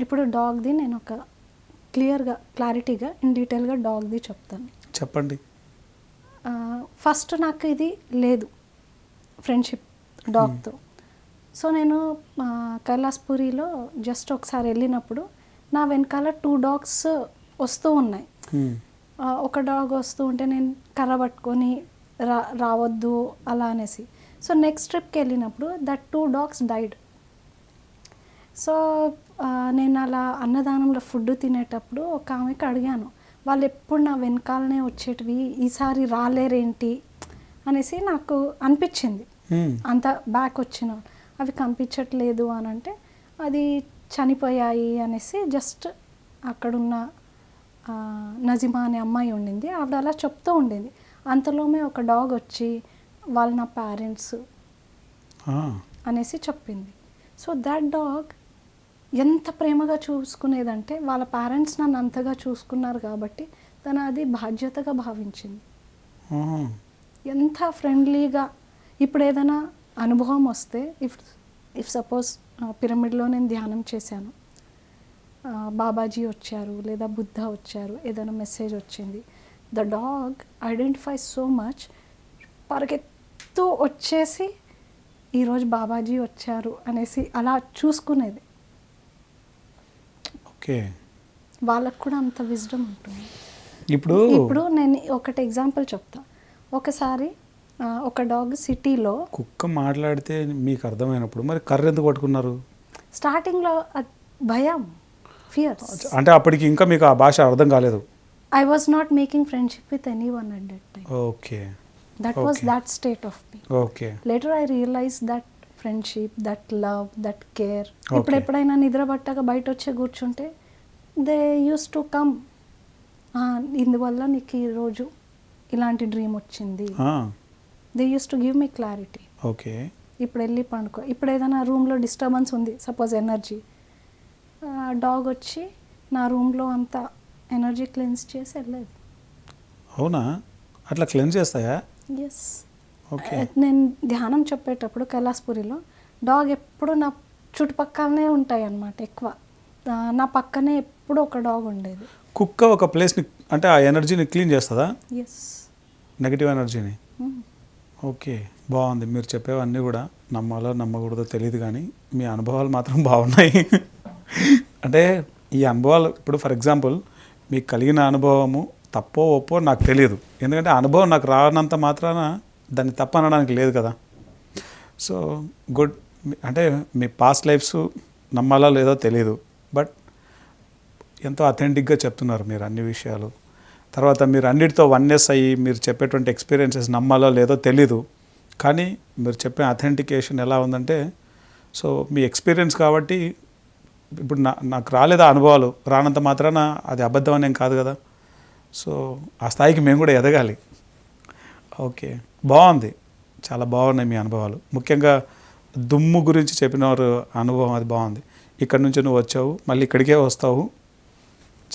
ఇప్పుడు డాగ్ది నేను ఒక క్లారిటీగా ఇన్ డీటెయిల్గా డాగ్ది చెప్తాను. చెప్పండి. ఫస్ట్ నాకు ఇది లేదు ఫ్రెండ్షిప్ డాగ్తో. సో నేను కైలాసపురిలో జస్ట్ ఒకసారి వెళ్ళినప్పుడు నా వెనకాల 2 dogs వస్తూ ఉన్నాయి. ఒక డాగ్ వస్తూ ఉంటే నేను కర్ర పట్టుకొని రావద్దు అలా అనేసి. సో నెక్స్ట్ ట్రిప్కి వెళ్ళినప్పుడు దట్ 2 dogs డైడ్. సో నేను అలా అన్నదానంలో ఫుడ్ తినేటప్పుడు ఒక ఆమెకి అడిగాను, వాళ్ళు ఎప్పుడు నా వెనకాలనే వచ్చేటివి, ఈసారి రాలేరేంటి అనేసి నాకు అనిపించింది. అంత బ్యాక్ వచ్చిన అవి కనిపించట్లేదు అని అంటే అది చనిపోయాయి అనేసి జస్ట్ అక్కడున్న నజిమా అనే అమ్మాయి ఉండింది, ఆవిడ అలా చెప్తూ ఉండింది. అంతలోనే ఒక డాగ్ వచ్చి వాళ్ళు నా పేరెంట్స్ అనేసి చెప్పింది. సో దట్ డాగ్ ఎంత ప్రేమగా చూసుకునేదంటే వాళ్ళ పేరెంట్స్ నన్ను అంతగా చూసుకున్నారు కాబట్టి తను అది బాధ్యతగా భావించింది. ఎంత ఫ్రెండ్లీగా. ఇప్పుడు ఏదైనా అనుభవం వస్తే ఇఫ్ సపోజ్ పిరమిడ్లో నేను ధ్యానం చేశాను, బాబాజీ వచ్చారు లేదా బుద్ధ వచ్చారు, ఏదైనా మెసేజ్ వచ్చింది, the dog identify so much, పరిగెత్తు వచ్చేసి ఈరోజు బాబాజీ వచ్చారు అనేసి అలా చూసుకునేది. ఓకే. వాళ్ళకు కూడా అంత విజ్డమ్ ఉంటుంది. ఇప్పుడు నేను ఒకటి ఎగ్జాంపుల్ చెప్తా. ఒకసారి ఒక డాగ్ సిటీలో కుక్క మాట్లాడితే మీకు అర్థమైనప్పుడు మరి కర్ర ఎందుకు పట్టుకున్నారు? స్టార్టింగ్లో భయం, ఫియర్స్. అంటే అప్పటికి ఇంకా మీకు ఆ భాష అర్థం కాలేదు. I was not making friendship with anyone at that time. Okay. That was that state of me. Okay. Later I realized that friendship, that love, that care. ఎప్పుడైనా నిద్ర పట్టాక బయట వచ్చి కూర్చుంటే దే యూస్ టు కమ్, ఇందువల్ల నీకు ఈరోజు ఇలాంటి dream వచ్చింది. They use to give me clarity. Okay. ఇప్పుడు వెళ్ళి పండుకో. ఇప్పుడు ఏదైనా రూమ్లో డిస్టర్బెన్స్ ఉంది, సపోజ్ ఎనర్జీ, డాగ్ వచ్చి నా రూమ్లో అంతా ఎనర్జీ క్లెన్స్ చేసి వెళ్ళేది. అవునా? అట్లా క్లెన్స్ చేస్తాయా? ఎస్. ఓకే. నేను ధ్యానం చెప్పేటప్పుడు కైలాసపురిలో డాగ్ ఎప్పుడు నా చుట్టుపక్కలనే ఉంటాయి అన్నమాట. ఎక్కువ నా పక్కనే ఎప్పుడు ఒక డాగ్ ఉండేది. కుక్క ఒక ప్లేస్ని అంటే ఆ ఎనర్జీని క్లీన్ చేస్తుందా? ఎస్. నెగిటివ్ ఎనర్జీని. ఓకే, బాగుంది. మీరు చెప్పేవన్నీ కూడా నమ్మాలో నమ్మకూడదో తెలియదు, కానీ మీ అనుభవాలు మాత్రం బాగున్నాయి. అంటే ఈ అనుభవాలు ఇప్పుడు ఫర్ ఎగ్జాంపుల్ మీకు కలిగిన అనుభవము తప్పో ఒప్పో నాకు తెలియదు, ఎందుకంటే అనుభవం నాకు రానంత మాత్రాన దాన్ని తప్పు అనడానికి లేదు కదా. So good. అంటే మీ పాస్ట్ లైఫ్స్ నమ్మాలో లేదో తెలియదు, బట్ ఎంతో అథెంటిక్గా చెప్తున్నారు మీరు అన్ని విషయాలు. తర్వాత మీరు అన్నిటితో వన్నెస్ అయ్యి మీరు చెప్పేటువంటి ఎక్స్పీరియన్సెస్ నమ్మాలో లేదో తెలీదు, కానీ మీరు చెప్పే అథెంటికేషన్ ఎలా ఉందంటే, సో మీ ఎక్స్పీరియన్స్ కాబట్టి ఇప్పుడు నాకు రాలేదా అనుభవాలు, రానంత మాత్రాన అది అబద్ధం అనేం కాదు కదా. సో ఆ స్థాయికి మేము కూడా ఎదగాలి. ఓకే, బాగుంది, చాలా బాగున్నాయి మీ అనుభవాలు. ముఖ్యంగా దుమ్ము గురించి చెప్పిన అనుభవం అది బాగుంది. ఇక్కడ నుంచి నువ్వు వచ్చావు, మళ్ళీ ఇక్కడికే వస్తావు,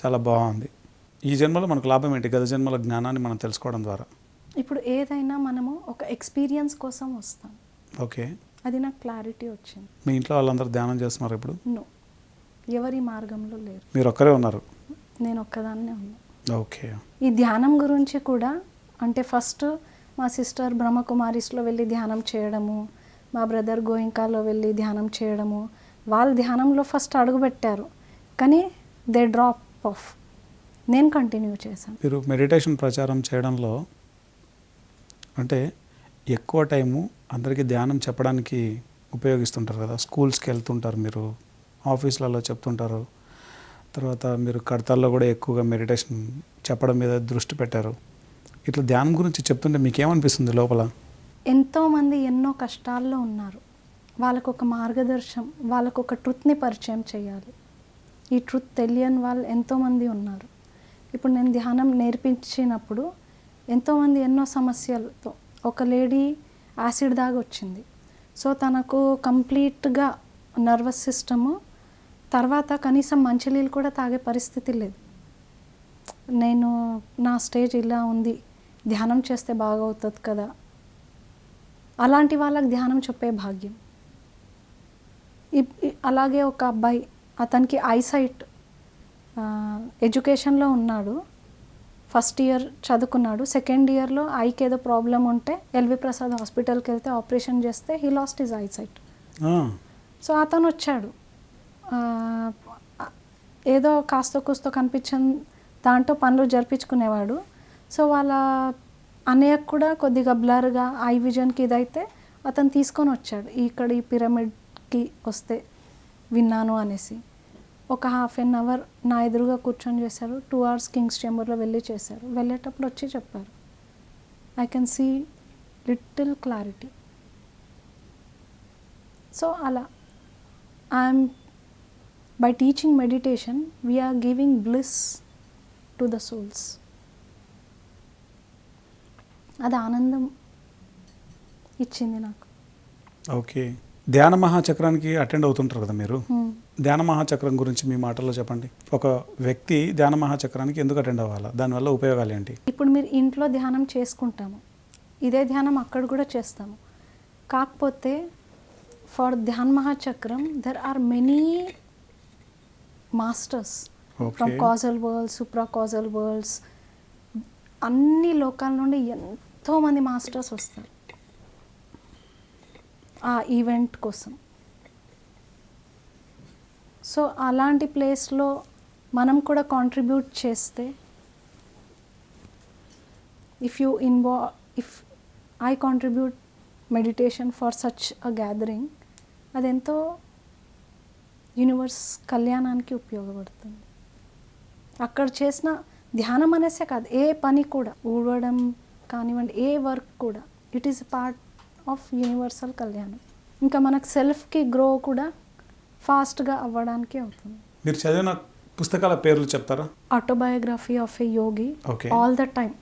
చాలా బాగుంది. ఈ జన్మలో మనకు లాభం ఏంటి? గత జన్మల జ్ఞానాన్ని మనం తెలుసుకోవడం ద్వారా. ఇప్పుడు ఏదైనా మనము ఒక ఎక్స్పీరియన్స్ కోసం వస్తాం. ఓకే. అది నాకు క్లారిటీ వచ్చింది. మీ ఇంట్లో వాళ్ళందరూ ధ్యానం చేస్తున్నారు ఇప్పుడు? నో, ఎవరి మార్గంలో లేరు. మీరు ఒక్కరే ఉన్నారు? నేను ఒక్కదాన్నే ఉన్నా. ఓకే. ఈ ధ్యానం గురించి కూడా అంటే ఫస్ట్ మా సిస్టర్ బ్రహ్మకుమారిస్లో వెళ్ళి ధ్యానం చేయడము, మా బ్రదర్ గోయింకాలో వెళ్ళి ధ్యానం చేయడము, వాళ్ళు ధ్యానంలో ఫస్ట్ అడుగుపెట్టారు, కానీ దే డ్రాప్ ఆఫ్. నేను కంటిన్యూ చేశాను. మీరు మెడిటేషన్ ప్రచారం చేయడంలో అంటే ఎక్కువ టైము అందరికీ ధ్యానం చెప్పడానికి ఉపయోగిస్తుంటారు కదా. స్కూల్స్కి వెళ్తుంటారు, మీరు ఆఫీసులలో చెప్తుంటారు, తర్వాత మీరు కడతాల్లో కూడా ఎక్కువగా మెడిటేషన్ చెప్పడం మీద దృష్టి పెట్టారు. ఇట్లా ధ్యానం గురించి చెప్తుంటే మీకు ఏమనిపిస్తుంది లోపల? ఎంతోమంది ఎన్నో కష్టాల్లో ఉన్నారు, వాళ్ళకు ఒక మార్గదర్శనం, వాళ్ళకు ఒక ట్రుత్ని పరిచయం చేయాలి. ఈ ట్రుత్ తెలియని వాళ్ళు ఎంతోమంది ఉన్నారు. ఇప్పుడు నేను ధ్యానం నేర్పించినప్పుడు ఎంతోమంది ఎన్నో సమస్యలతో, ఒక లేడీ యాసిడ్ దాగా వచ్చింది. సో తనకు కంప్లీట్గా నర్వస్ సిస్టము, తర్వాత కనీసం మంచినీళ్ళు కూడా తాగే పరిస్థితి లేదు. నేను నా స్టేజ్ ఇలా ఉంది, ధ్యానం చేస్తే బాగా అవుతుంది కదా, అలాంటి వాళ్ళకి ధ్యానం చెప్పే భాగ్యం. అలాగే ఒక అబ్బాయి, అతనికి ఐసైట్, ఎడ్యుకేషన్లో ఉన్నాడు, ఫస్ట్ ఇయర్ చదువుకున్నాడు, సెకండ్ ఇయర్లో ఐకి ఏదో ప్రాబ్లం ఉంటే ఎల్వి ప్రసాద్ హాస్పిటల్కి వెళ్తే ఆపరేషన్ చేస్తే he lost his eyesight. So అతను వచ్చాడు, ఏదో కాస్త కూస్తో కనిపించిన దాంట్లో పనులు జరిపించుకునేవాడు. సో వాళ్ళ అన్నయ్యకు కూడా కొద్దిగా బ్లర్గా ఐ విజన్కి ఇదైతే అతను తీసుకొని వచ్చాడు, ఇక్కడ ఈ పిరమిడ్కి వస్తే విన్నాను అనేసి. ఒక హాఫ్ అన్ అవర్ నా ఎదురుగా కూర్చొని చేశారు. 2 hours కింగ్స్ చేంబర్లో వెళ్ళి చేశారు. వెళ్ళేటప్పుడు వచ్చి చెప్పారు, I can see little clarity. So అలా I'm by teaching meditation we're giving bliss to the souls. అది ఆనందం ఇచ్చింది నాకు. ఓకే. ధ్యాన మహాచక్రానికి అటెండ్ అవుతుంటారు కదా మీరు. ధ్యాన మహాచక్రం గురించి మీ మాటల్లో చెప్పండి. ఒక వ్యక్తి ధ్యాన మహాచక్రానికి ఎందుకు అటెండ్ అవ్వాలా, దానివల్ల ఉపయోగాలు ఏంటి? ఇప్పుడు మీరు ఇంట్లో ధ్యానం చేసుకుంటాము, ఇదే ధ్యానం అక్కడ కూడా చేస్తాము. కాకపోతే for Dhyana Mahachakram there are many masters from causal worlds, supra causal worlds, అన్ని లోకాల నుండి ఎంతోమంది మాస్టర్స్ వస్తారు ఆ ఈవెంట్ కోసం. సో అలాంటి ప్లేస్లో మనం కూడా కాంట్రిబ్యూట్ చేస్తే, if I contribute meditation for such a gathering, అదెంతో యూనివర్స్ కళ్యాణానికి ఉపయోగపడుతుంది. అక్కడ చేసిన ధ్యానం అనేసే కాదు, ఏ పని కూడా, ఊడవడం కానివ్వండి, ఏ వర్క్ కూడా, it is part of universal కళ్యాణం. ఇంకా మనకు సెల్ఫ్కి గ్రో కూడా ఫాస్ట్గా అవ్వడానికి అవుతుంది. మీరు చదివిన పుస్తకాల పేర్లు చెప్తారా? Autobiography of A Yogi, Okay. All the time,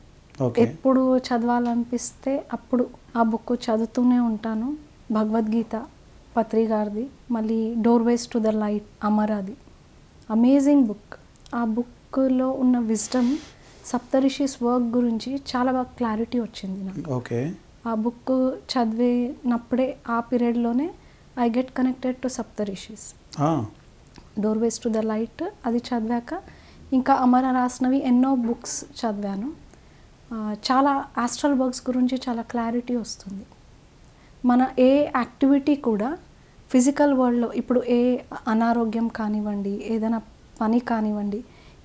ఎప్పుడు చదవాలనిపిస్తే అప్పుడు ఆ బుక్ చదువుతూనే ఉంటాను. భగవద్గీత పత్రి గారిది, మళ్ళీ డోర్వేస్ టు ద లైట్ అమరాది, అమేజింగ్ బుక్. ఆ బుక్లో ఉన్న విజ్డమ్, సప్తరిషిస్ వర్క్ గురించి చాలా బాగా క్లారిటీ వచ్చింది నాకు. ఓకే. ఆ బుక్ చదివినప్పుడే, ఆ పీరియడ్లోనే I get connected to Saptarishis. Doorways to the light అది చదివాక ఇంకా అమర రాసినవి ఎన్నో బుక్స్ చదివాను. చాలా ఆస్ట్రల్ వర్క్స్ గురించి చాలా క్లారిటీ వస్తుంది. మన ఏ యాక్టివిటీ కూడా ఫిజికల్ వరల్డ్లో, ఇప్పుడు ఏ అనారోగ్యం కానివ్వండి, ఏదైనా పని కానివ్వండి,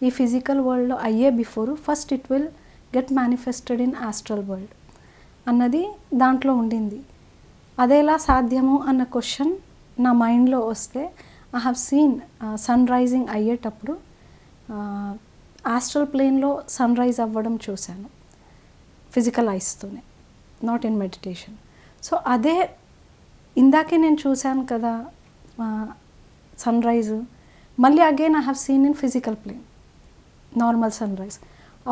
ఈ ఫిజికల్ వరల్డ్లో అయ్యే before first it will get manifested in astral world అన్నది దాంట్లో ఉండింది. అదేలా సాధ్యము అన్న క్వశ్చన్ నా మైండ్లో వస్తే, I have seen sun rising అయ్యేటప్పుడు ఆస్ట్రల్ ప్లేన్లో సన్ రైజ్ అవ్వడం చూశాను, ఫిజికల్ ఐస్తోనే, నాట్ ఇన్ మెడిటేషన్. సో అదే ఇందాకే నేను చూశాను కదా సన్ రైజ్, మళ్ళీ again I have seen in physical plane normal sun rise.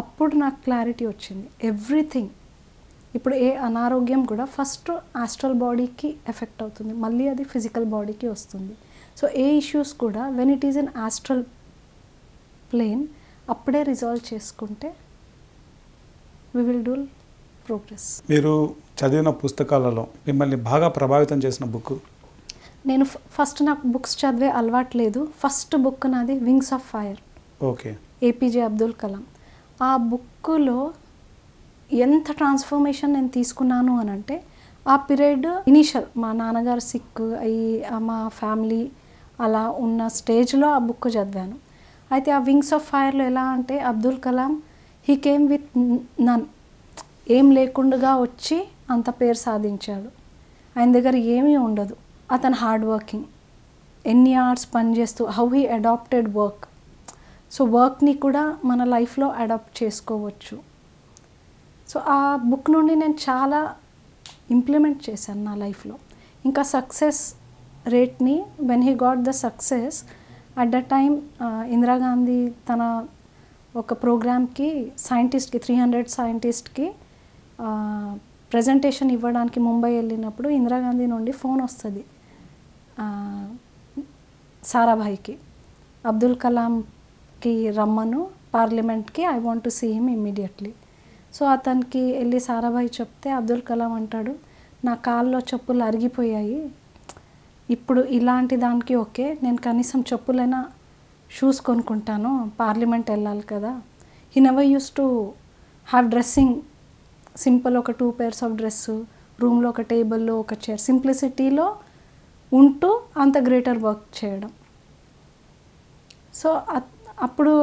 అప్పుడు నాకు క్లారిటీ వచ్చింది, ఎవ్రీథింగ్. ఇప్పుడు ఏ అనారోగ్యం కూడా ఫస్ట్ ఆస్ట్రల్ బాడీకి ఎఫెక్ట్ అవుతుంది, మళ్ళీ అది ఫిజికల్ బాడీకి వస్తుంది. సో ఏ ఇష్యూస్ కూడా when it is in astral plane, అప్పుడే రిజాల్వ్ చేసుకుంటే వి విల్ డూ ప్రోగ్రెస్. మీరు చదివిన పుస్తకాలలో మిమ్మల్ని బాగా ప్రభావితం చేసిన బుక్? నేను ఫస్ట్ నాకు బుక్స్ చదివే అలవాటు లేదు. ఫస్ట్ బుక్ నాది wings of fire, okay. APJ Abdul Kalam. ఆ బుక్లో ఎంత ట్రాన్స్ఫర్మేషన్ నేను తీసుకున్నాను అని అంటే, ఆ పీరియడ్ ఇనీషియల్ మా నాన్నగారు సిక్ అయ్యి మా ఫ్యామిలీ అలా ఉన్న స్టేజ్లో ఆ బుక్ చదివాను. అయితే ఆ వింగ్స్ ఆఫ్ ఫైర్లో ఎలా అంటే Abdul Kalam he came with none, ఏం లేకుండా వచ్చి అంత పేరు సాధించాడు. ఆయన దగ్గర ఏమీ ఉండదు. అతను హార్డ్ వర్కింగ్, ఎన్ని అవర్స్ పనిచేస్తూ how he adapted work. So వర్క్ని కూడా మన లైఫ్లో అడాప్ట్ చేసుకోవచ్చు. సో ఆ బుక్ నుండి నేను చాలా ఇంప్లిమెంట్ చేశాను నా లైఫ్లో. ఇంకా సక్సెస్ రేట్ని when he got the success at the time Indira Gandhi తన ఒక ప్రోగ్రామ్కి సైంటిస్ట్కి 300 సైంటిస్ట్కి ప్రజెంటేషన్ ఇవ్వడానికి ముంబై వెళ్ళినప్పుడు ఇందిరాగాంధీ నుండి ఫోన్ వస్తుంది సారాభాయికి, అబ్దుల్ కలాంకి రమ్మను పార్లమెంట్కి, I want to see him immediately. So అతనికి వెళ్ళి సారాభాయి చెప్తే అబ్దుల్ కలాం అంటాడు, నా కాల్లో చెప్పులు అరిగిపోయాయి, ఇప్పుడు ఇలాంటి దానికి ఓకే, నేను కనీసం చెప్పులైనా షూస్ కొనుక్కుంటాను, పార్లమెంట్ వెళ్ళాలి కదా. He never use to have dressing, simple ఒక 2 pairs ఆఫ్ డ్రెస్సు, రూమ్లో ఒక టేబుల్లో ఒక చైర్, సింప్లిసిటీలో ఉంటూ అంత గ్రేటర్ వర్క్ చేయడం. సో అప్పుడు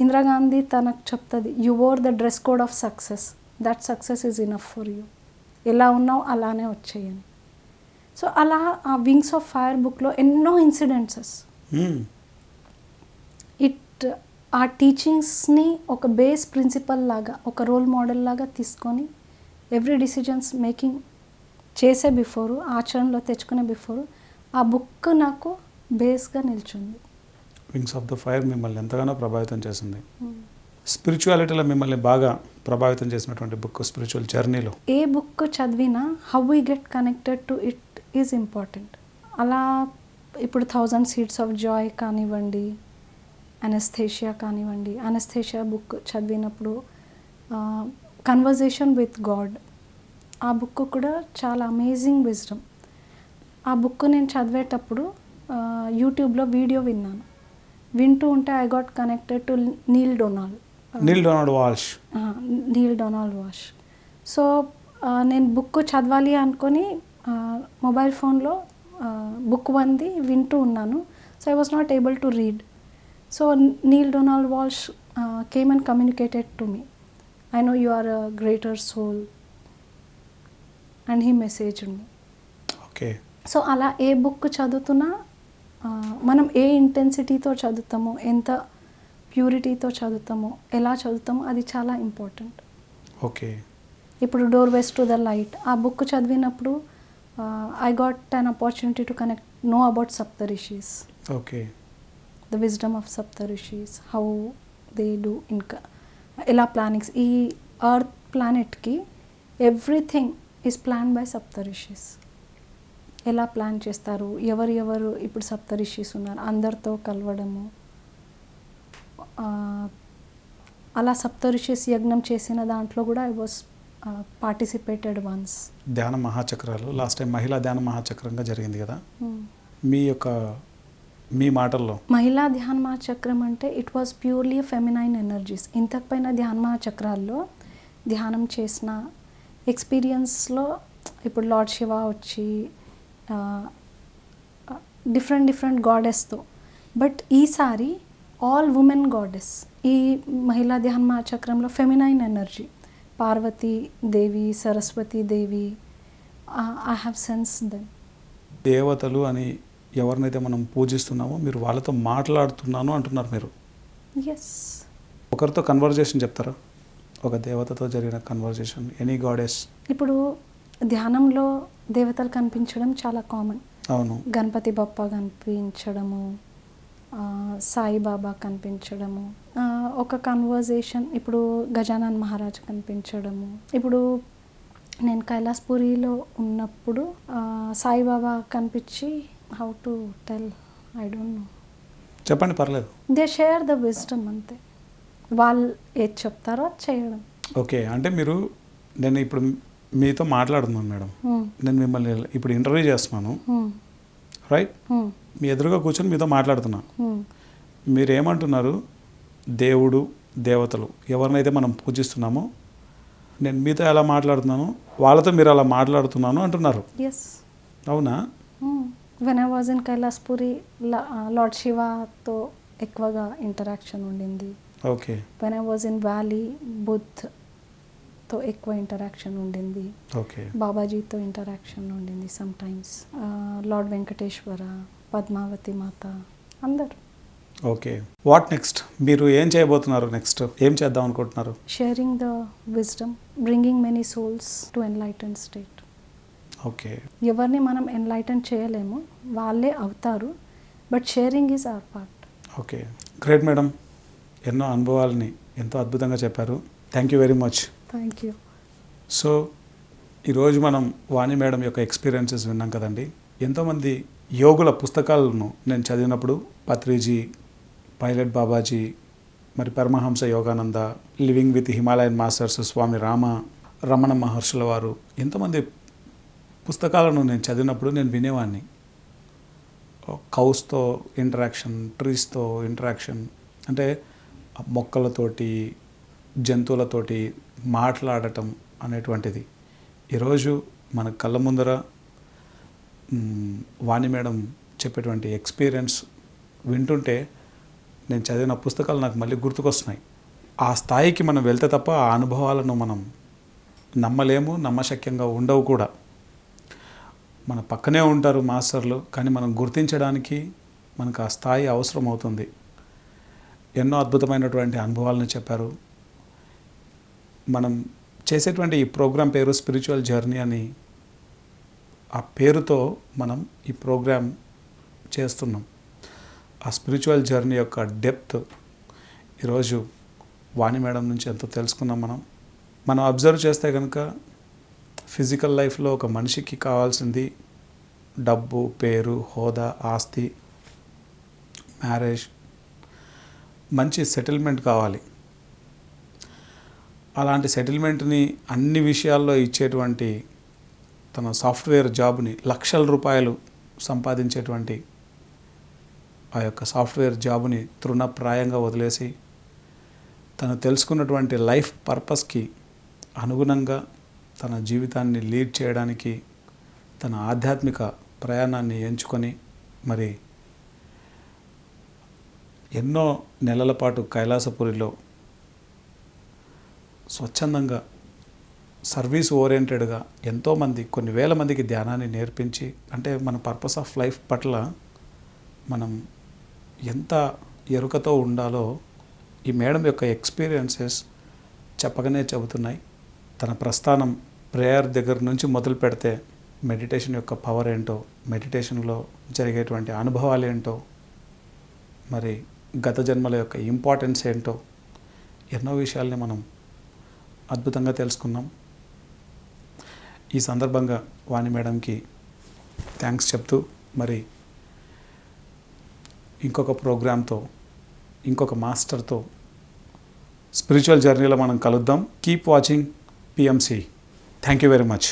ఇందిరాగాంధీ తనకు చెప్తుంది, you wore the dress code of success, that success is enough for you, ఎలా ఉన్నావు అలానే వచ్చేయని. సో అలా ఆ వింగ్స్ ఆఫ్ ఫైర్ బుక్లో ఎన్నో ఇన్సిడెంట్సెస్, ఆ టీచింగ్స్ని ఒక బేస్ ప్రిన్సిపల్ లాగా, ఒక రోల్ మోడల్ లాగా తీసుకొని ఎవ్రీ డిసిజన్స్ మేకింగ్ చేసే బిఫోరు, ఆచరణలో తెచ్చుకునే బిఫోరు ఆ బుక్ నాకు బేస్గా నిల్చుంది. వింగ్స్ ఆఫ్ ద ఫైర్ మిమ్మల్ని ఎంతగానో ప్రభావితం చేసింది. స్పిరిచువాలిటీలో మిమ్మల్ని బాగా ప్రభావితం చేసినటువంటి బుక్ స్పిరిచువల్ జర్నీలో? ఏ బుక్ చదివినా how we get connected to it is important. అలా ఇప్పుడు 1000 Seeds of Joy కానివ్వండి, అనస్థేషియా కానివ్వండి, అనస్థేషియా బుక్ చదివినప్పుడు కన్వర్జేషన్ విత్ గాడ్, ఆ బుక్ కూడా చాలా అమేజింగ్ విజ్డమ్. ఆ బుక్ నేను చదివేటప్పుడు యూట్యూబ్లో వీడియో విన్నాను, వింటూ ఉంటే I got connected to Neale Donald వాష్. సో నేను బుక్ చదవాలి అనుకొని మొబైల్ ఫోన్లో బుక్ వంది వింటూ ఉన్నాను. So I was not able to read. So Neale Donald వాష్ came and communicated to me, I know you are a greater soul and he messaged me. Okay. So అలా ఏ book చదువుతున్నా మనం ఏ ఇంటెన్సిటీతో చదువుతామో, ఎంత ప్యూరిటీతో చదువుతామో, ఎలా చదువుతామో అది చాలా ఇంపార్టెంట్. ఓకే. ఇప్పుడు డోర్వేస్ టు ద లైట్ ఆ బుక్ చదివినప్పుడు I got an opportunity to know about Saptarishis. Okay. The wisdom of Saptarishis, how they do, ఇంకా ఎలా ప్లానింగ్స్, ఈ ఎర్త్ ప్లానెట్కి everything is plan by Saptarishis. ఎలా ప్లాన్ చేస్తారు, ఎవరు ఇప్పుడు సప్తరిషీస్ ఉన్నారు, అందరితో కలవడము, అలా సప్తరిషీస్ యజ్ఞం చేసిన దాంట్లో కూడా ఐ వాస్ పార్టిసిపేటెడ్ వన్స్. ధ్యాన మహాచక్రాలు లాస్ట్ టైం మహిళా ధ్యాన మహాచక్రంగా జరిగింది కదా, మీ మాటల్లో మహిళా ధ్యాన మహాచక్రం అంటే it was purely feminine energies. ఇంతకుపైన ధ్యాన మహాచక్రాల్లో ధ్యానం చేసిన ఎక్స్పీరియన్స్లో ఇప్పుడు లార్డ్ శివ వచ్చి డిఫరెంట్ గాడెస్తో, బట్ ఈసారి ఆల్ ఉమెన్ గాడెస్. ఈ మహిళా ధ్యాన మహాచక్రంలో feminine energy, Parvati Devi, Saraswati Devi, I have sense them. దేవతలు అని ఎవరినైతే మనం పూజిస్తున్నామో మీరు వాళ్ళతో మాట్లాడుతున్నాను అంటున్నారు మీరు. ఎస్. ఒకరితో కన్వర్జేషన్ చెప్తారా, ఒక దేవతతో జరిగిన కన్వర్జేషన్, ఎనీ గాడెస్? ఇప్పుడు ధ్యానంలో దేవతలు కనిపించడం చాలా కామన్. అవును. గణపతి బప్ప కనిపించడము, సాయిబాబా కనిపించడము, ఒక కన్వర్జేషన్ ఇప్పుడు గజానన్ మహారాజ్ కనిపించడము. ఇప్పుడు నేను కైలాసపురిలో ఉన్నప్పుడు సాయిబాబా కనిపించి, how to tell, I don't no. చెప్పండి, పర్లేదు. దే షేర్ ద విజ్డమ్, అంతే. వాళ్ళు ఏది చెప్తారో అది చేయడం. ఓకే, అంటే నేను ఇప్పుడు మీతో మాట్లాడుతున్నాను మేడం, Hmm. నేను మిమ్మల్ని ఇప్పుడు ఇంటర్వ్యూ చేస్తున్నాను, Hmm. రైట్? Hmm. మీ ఎదురుగా కూర్చొని మీతో మాట్లాడుతున్నాను. Hmm. మీరేమంటున్నారు? దేవుడు, దేవతలు ఎవరినైతే మనం పూజిస్తున్నామో నేను మీతో ఎలా మాట్లాడుతున్నానో వాళ్ళతో మీరు అలా మాట్లాడుతున్నాను అంటున్నారు. Yes. అవునా? When I was in Kailaspuri lord శివతో ఎక్కువగా ఇంటరాక్షన్ ఉండింది. Okay. When I was in valley బుద్ధ్తో ఎక్కువ ఇంటరాక్షన్ ఉండింది. ఓకే. బాబాజీతో ఇంటరాక్షన్ ఉండింది some times. Lord Venkateshwara, Padmavati Mata, అందరు. Okay, what next? మీరు ఏం చేయబోతున్నారు? నెక్స్ట్ ఏం చేద్దాం అనుకుంటున్నారు? Sharing the wisdom, bringing many souls to enlighten state. Okay. ఎవరిని మనం ఎన్లైటన్ చేయలేము, వాళ్ళే అవుతారు, but sharing is our part. Okay, great madam, ఎన్నో అనుభవాలని ఎంతో అద్భుతంగా చెప్పారు. Thank you very much. Thank you. So ఈరోజు మనం వాణి మేడం యొక్క ఎక్స్పీరియన్సెస్ విన్నాం కదండి. ఎంతోమంది యోగుల పుస్తకాలను నేను చదివినప్పుడు పత్రిజీ, పైలట్ బాబాజీ, మరి Paramahansa Yogananda, living with Himalayan masters Swami Ramana మహర్షుల వారు, ఎంతోమంది పుస్తకాలను నేను చదివినప్పుడు నేను వినేవాడిని. కౌస్తో ఇంటరాక్షన్, ట్రీస్తో ఇంటరాక్షన్, అంటే మొక్కలతోటి, జంతువులతోటి మాట్లాడటం అనేటువంటిది ఈరోజు మన కళ్ళ ముందర వాణి మేడం చెప్పేటువంటి ఎక్స్పీరియన్స్ వింటుంటే నేను చదివిన పుస్తకాలు నాకు మళ్ళీ గుర్తుకొస్తున్నాయి. ఆ స్థాయికి మనం వెళ్తే తప్ప ఆ అనుభవాలను మనం నమ్మలేము, నమ్మశక్యంగా ఉండవు కూడా. మన పక్కనే ఉంటారు మాస్టర్లు, కానీ మనం గుర్తించడానికి మనకు ఆ స్థాయి అవసరం అవుతుంది. ఎన్నో అద్భుతమైనటువంటి అనుభవాలను చెప్పారు. మనం చేసేటువంటి ఈ ప్రోగ్రాం పేరు స్పిరిచువల్ జర్నీ అని, ఆ పేరుతో మనం ఈ ప్రోగ్రాం చేస్తున్నాం. ఆ స్పిరిచువల్ జర్నీ యొక్క డెప్త్ ఈరోజు వాణి మేడం నుంచి ఎంతో తెలుసుకున్నాం. మనం అబ్జర్వ్ చేస్తే కనుక ఫిజికల్ లైఫ్లో ఒక మనిషికి కావాల్సింది డబ్బు, పేరు, హోదా, ఆస్తి, మ్యారేజ్, మంచి సెటిల్మెంట్ కావాలి. అలాంటి సెటిల్మెంట్ని అన్ని విషయాల్లో ఇచ్చేటువంటి తన సాఫ్ట్వేర్ జాబ్ని లక్షల రూపాయలు సంపాదించేటువంటి ఆ యొక్క సాఫ్ట్వేర్ జాబుని తృణప్రాయంగా వదిలేసి తను తెలుసుకున్నటువంటి లైఫ్ పర్పస్కి అనుగుణంగా తన జీవితాన్ని లీడ్ చేయడానికి తన ఆధ్యాత్మిక ప్రయాణాన్ని ఎంచుకొని మరి ఎన్నో నెలల పాటు కైలాసపురిలో స్వచ్ఛందంగా సర్వీస్ ఓరియంటెడ్గా ఎంతోమంది, కొన్ని వేల మందికి ధ్యానాన్ని నేర్పించి, అంటే మన పర్పస్ ఆఫ్ లైఫ్ పట్ల మనం ఎంత ఎరుకతో ఉండాలో ఈ మేడం యొక్క ఎక్స్పీరియన్సెస్ చెప్పగానే చెబుతున్నాయి. తన ప్రస్థానం ప్రేయర్ దగ్గర నుంచి మొదలు పెడితే మెడిటేషన్ యొక్క పవర్ ఏంటో, మెడిటేషన్లో జరిగేటువంటి అనుభవాలు ఏంటో, మరి గత జన్మల యొక్క ఇంపార్టెన్స్ ఏంటో, ఎన్నో విషయాల్ని మనం అద్భుతంగా తెలుసుకున్నాం. ఈ సందర్భంగా వాణి మేడంకి థ్యాంక్స్ చెప్తూ మరి ఇంకొక ప్రోగ్రాంతో, ఇంకొక మాస్టర్తో స్పిరిచువల్ జర్నీలో మనం కలుద్దాం. Keep watching PMC. Thank you very much.